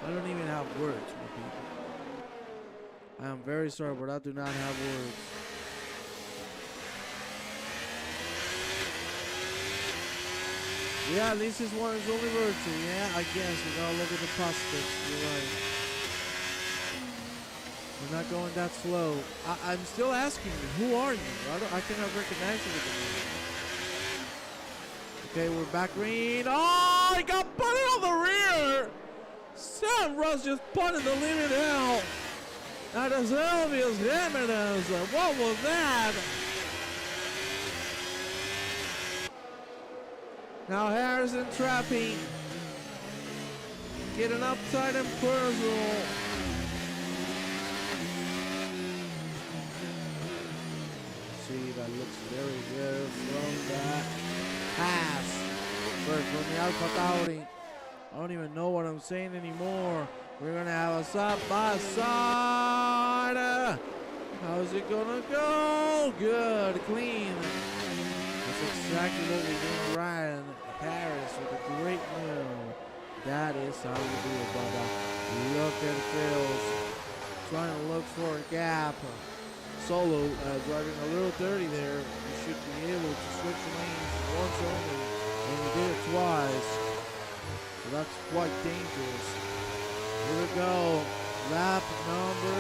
I don't even have words, my people. I am very sorry, but I do not have words. Yeah, this is one is only virtue. Yeah, I guess we gotta look at the prospects. You're right. We're not going that slow. I'm still asking you, who are you? I cannot recognize you with the name. Okay, we're back green. Oh, he got punted on the rear. Sam Russ just punted the limit out. That is Elvis Jimenez. What was that? Now Harrison Trappy getting upside and personal. See, that looks very good from that pass. First from the Alpha Tauri. I don't even know what I'm saying anymore. We're gonna have a side by side. How's it gonna go? Good, clean. That's exactly what we're doing. Ryan Harris with a great move. That is how you do it, Bubba. Look at Phil's trying to look for a gap. Solo driving a little dirty there. You should be able to switch lanes once only, and we did it twice. So that's quite dangerous. Here we go. Lap number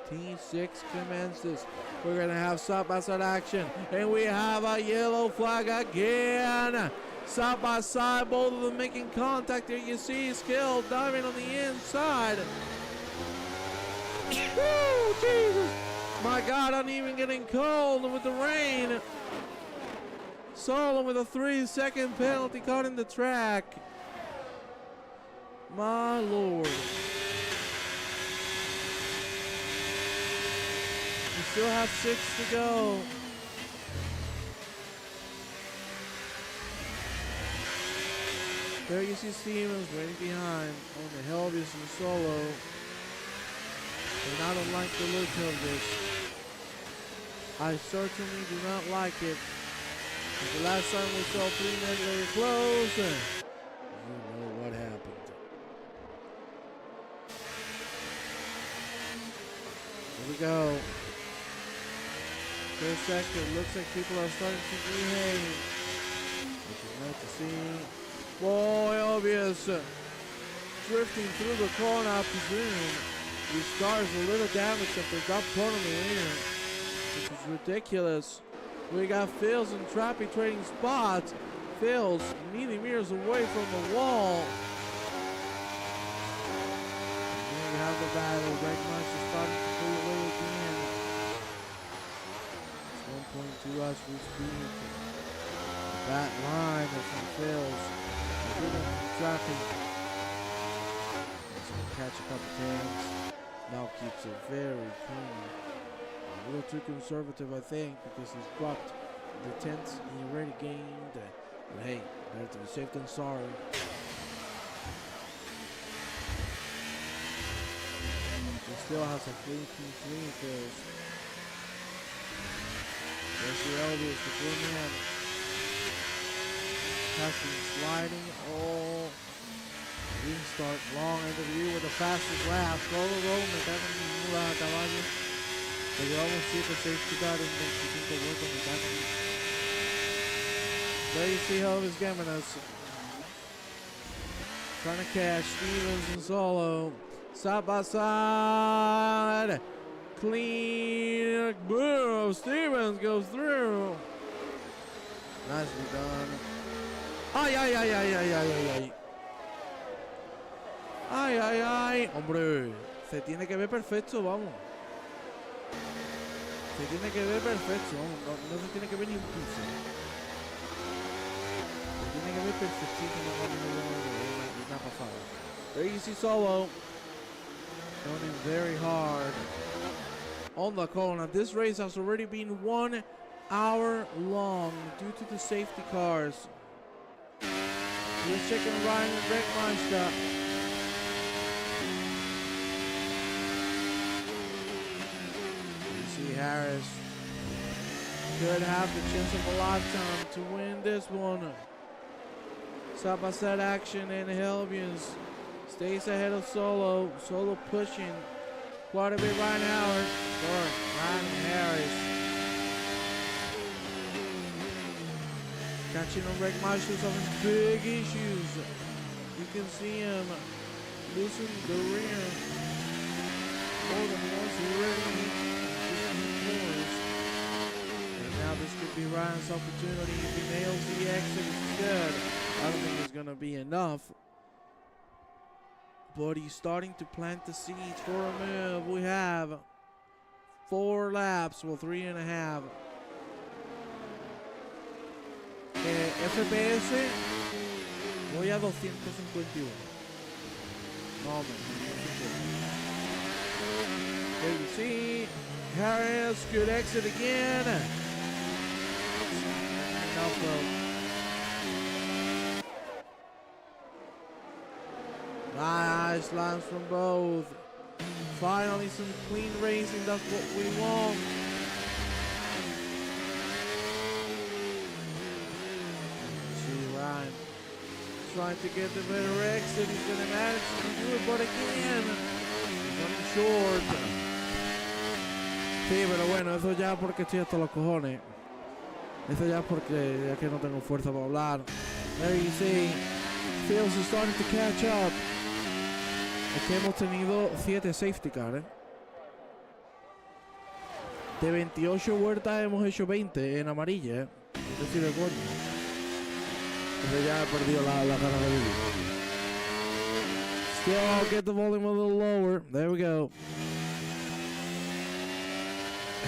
26 commences. We're going to have side-by-side action. And we have a yellow flag again. Side by side, both of them making contact. There you see Skill diving on the inside. Woo, Jesus. My God, I'm even getting cold with the rain. Solo with a 3-second penalty caught in the track. My Lord. We still have 6 to go. There you see Stevens right behind on the Helvius and Solo. And I don't like the look of this. I certainly do not like it. The last time we saw 3 men very close, you know what happened. Here we go. First sector, looks like people are starting to behave. Let's see. Boy, obvious. Drifting through the corner, I presume. His car is a little damaged after that part of the rear, which is ridiculous. We got Phil's in traffic trading spots. Phil's nearly meters away from the wall. And then we have the battle. Greg Marsh is starting to pull away again. It's 1.2 as we speak. That line is from Phil's. Traffic. He's going to catch a couple times. Now keeps it very clean. A little too conservative, I think, because he's dropped the 10th and he already gained. But hey, better to be safe than sorry. He still has a clean P3 kills. There's the Elvis, the good man. Has been sliding all. Restart long interview with the fastest lap. Solo roll, me cago en mi mula, caballo. Le llevamos 7 safety car en 25 vueltas, me cago en. There you see how it's gaming us. Trying to catch Stevens and Solo. Side by side. Clean. Boom. Stevens goes through. Nicely done. Ay, ay, ay, ay, ay, ay, ay, ay. Ay, ay, ay. Hombre, se tiene que ver perfecto, vamos. Se tiene que ver perfecto, vamos. No se tiene que ver ni un piso. Se tiene que ver perfectito, no está pasado. Very easy Solo. Going in very hard on the corner. This race has already been 1 hour long due to the safety cars. Just checking Ryan Beckmeister. You see Harris could have the chance of a lifetime to win this one. Side by side action, and Helvius stays ahead of Solo. Solo pushing quite a bit. Ryan Howard or Ryan Harris. Catching on Greg Marshall's having big issues. You can see him losing the rear more than once already. And now this could be Ryan's opportunity. If he nails the exit, it's good. I don't think it's going to be enough. But he's starting to plant the seeds for a move. We have 4 laps, well 3.5. FPS, voy a 251. No, there you see, Harris, good exit again. Now nice lines from both. Finally some clean racing, that's what we want. Ryan trying to get the better exit. He's going to manage to do it, but again, running short. Sí, pero bueno, eso ya porque estoy hasta los cojones. Eso ya porque ya que no tengo fuerza para hablar. There you see, Fields is starting to catch up. Es que hemos tenido 7 safety car, De 28 vueltas hemos hecho 20 en amarilla, Es decir, de coño. Entonces ya he perdido la gana de vivir. Still get the volume a little lower. There we go.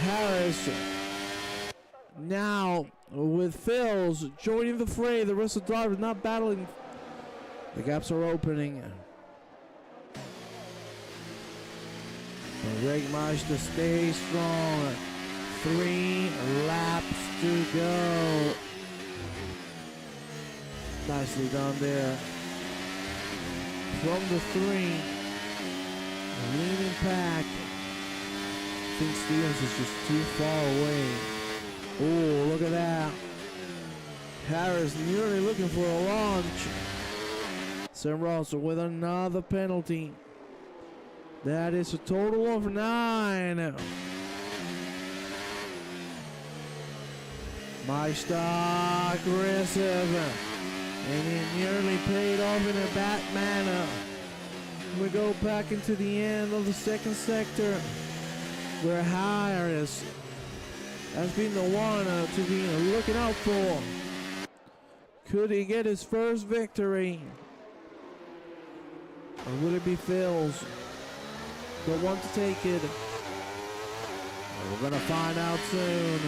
Harris now with Phils joining the fray. The rest of the drivers not battling. The gaps are opening. Greg Marsh to stay strong. 3 laps to go. Nicely done there. From the 3, leaning back. I think Stevens is just too far away. Oh, look at that. Harris nearly looking for a launch. Sam Russell with another penalty. That is a total of 9. Meister aggressive, and it nearly paid off in a bad manner. We go back into the end of the second sector, where Harris has been the one to be looking out for. Could he get his first victory? Or will it be Phil's? The one to take it. We're gonna find out soon.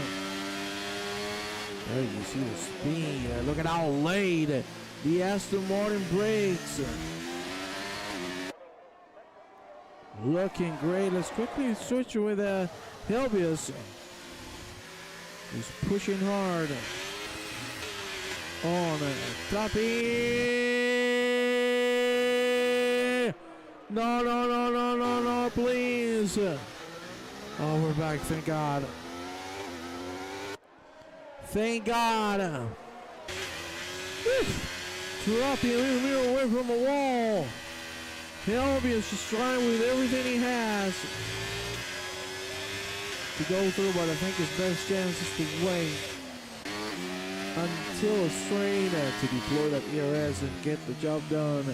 There you see the speed. Look at how late the Aston Martin brakes. Looking great. Let's quickly switch with Helbius. He's pushing hard on Trapi. No, please. Oh, we're back. Thank God. Thank God. Trapi a little bit away from the wall. Helbius just trying with everything he has to go through, but I think his best chance is to wait until it's straight to deploy that ERS and get the job done.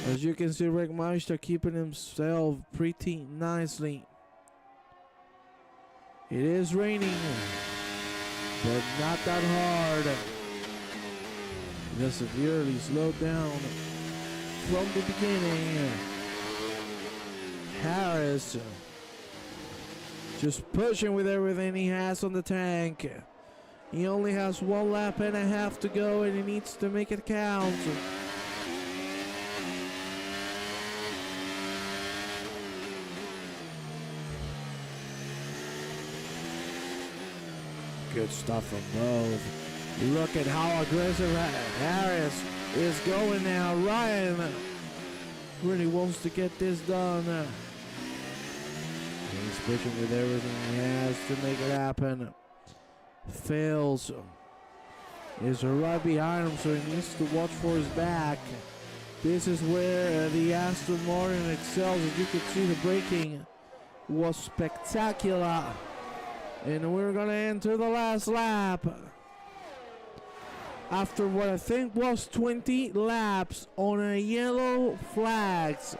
As you can see, Rick Meister keeping himself pretty nicely. It is raining, but not that hard. It has severely slowed down from the beginning. Harris just pushing with everything he has on the tank. He only has 1 lap and a half to go, and he needs to make it count. Good stuff from both. Look at how aggressive Harris is going now. Ryan really wants to get this done. He's pushing with everything he has to make it happen. Fails. Is right behind him, so he needs to watch for his back. This is where the Aston Martin excels. As you can see, the braking was spectacular. And we're going to enter the last lap. After what I think was 20 laps on a yellow flags.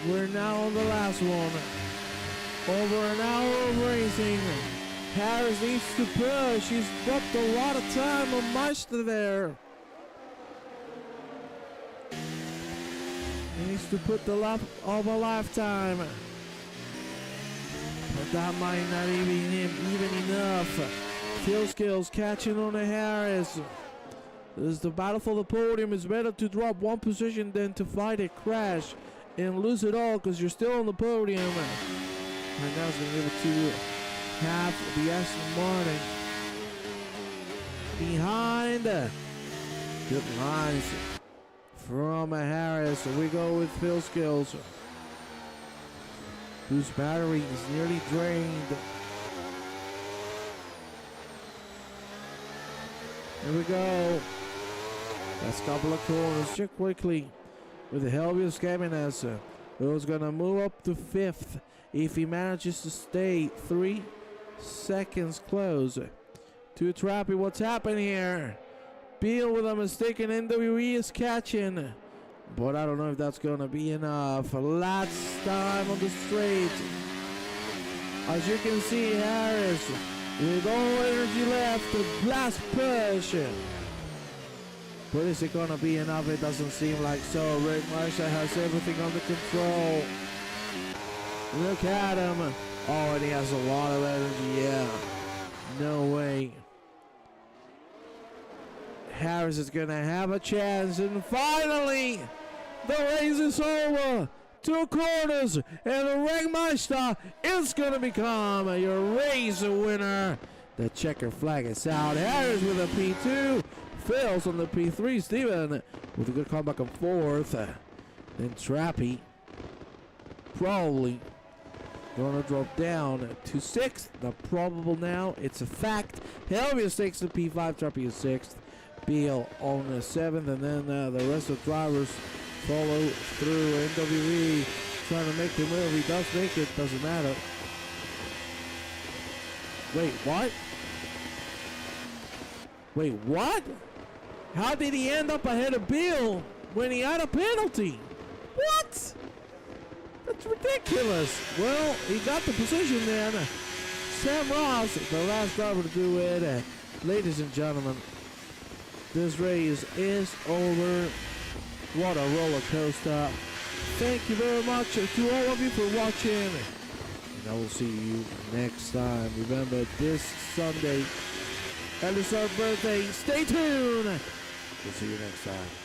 We're now on the last one. Over an hour of racing. Harris needs to push. He's dropped a lot of time on Meister there. He needs to put the lap of a lifetime. But that might not even enough. Phil Skills catching on the Harris. This is the battle for the podium. It's better to drop 1 position than to fight a crash and lose it all, because you're still on the podium. And now it's going to give it to half the Aston Martin. Behind. Good lines from Harris. We go with Phil Skills, whose battery is nearly drained. Here we go. Last couple of corners. Check quickly with the Helbius Cabinets, who's going to move up to 5th if he manages to stay 3 seconds close to Trappy. What's happening here? Beal with a mistake, and NWE is catching. But I don't know if that's going to be enough. Last time on the straight. As you can see, Harris with all energy left, the last push. But is it going to be enough? It doesn't seem like so. Rick Meister has everything under control. Look at him. Oh, and he has a lot of energy. Yeah. No way. Harris is going to have a chance. And finally, the race is over. 2 corners. And the Rick Meister is going to become your race winner. The checker flag is out. Harris with a P2. Fails on the P3. Steven with a good comeback on 4th. Then Trappy probably gonna drop down to 6th. Not probable now. It's a fact. Helbius takes the P5. Trappy is 6th. Beal on the 7th. And then the rest of the drivers follow through. NWE trying to make the move. He does make it. Doesn't matter. Wait, what? Wait, what? How did he end up ahead of Bill when he had a penalty? What? That's ridiculous. Well, he got the position then. Sam Ross, the last driver to do it. Ladies and gentlemen, this race is over. What a roller coaster. Thank you very much to all of you for watching. And I will see you next time. Remember, this Sunday, LSR birthday. Stay tuned. We'll see you next time.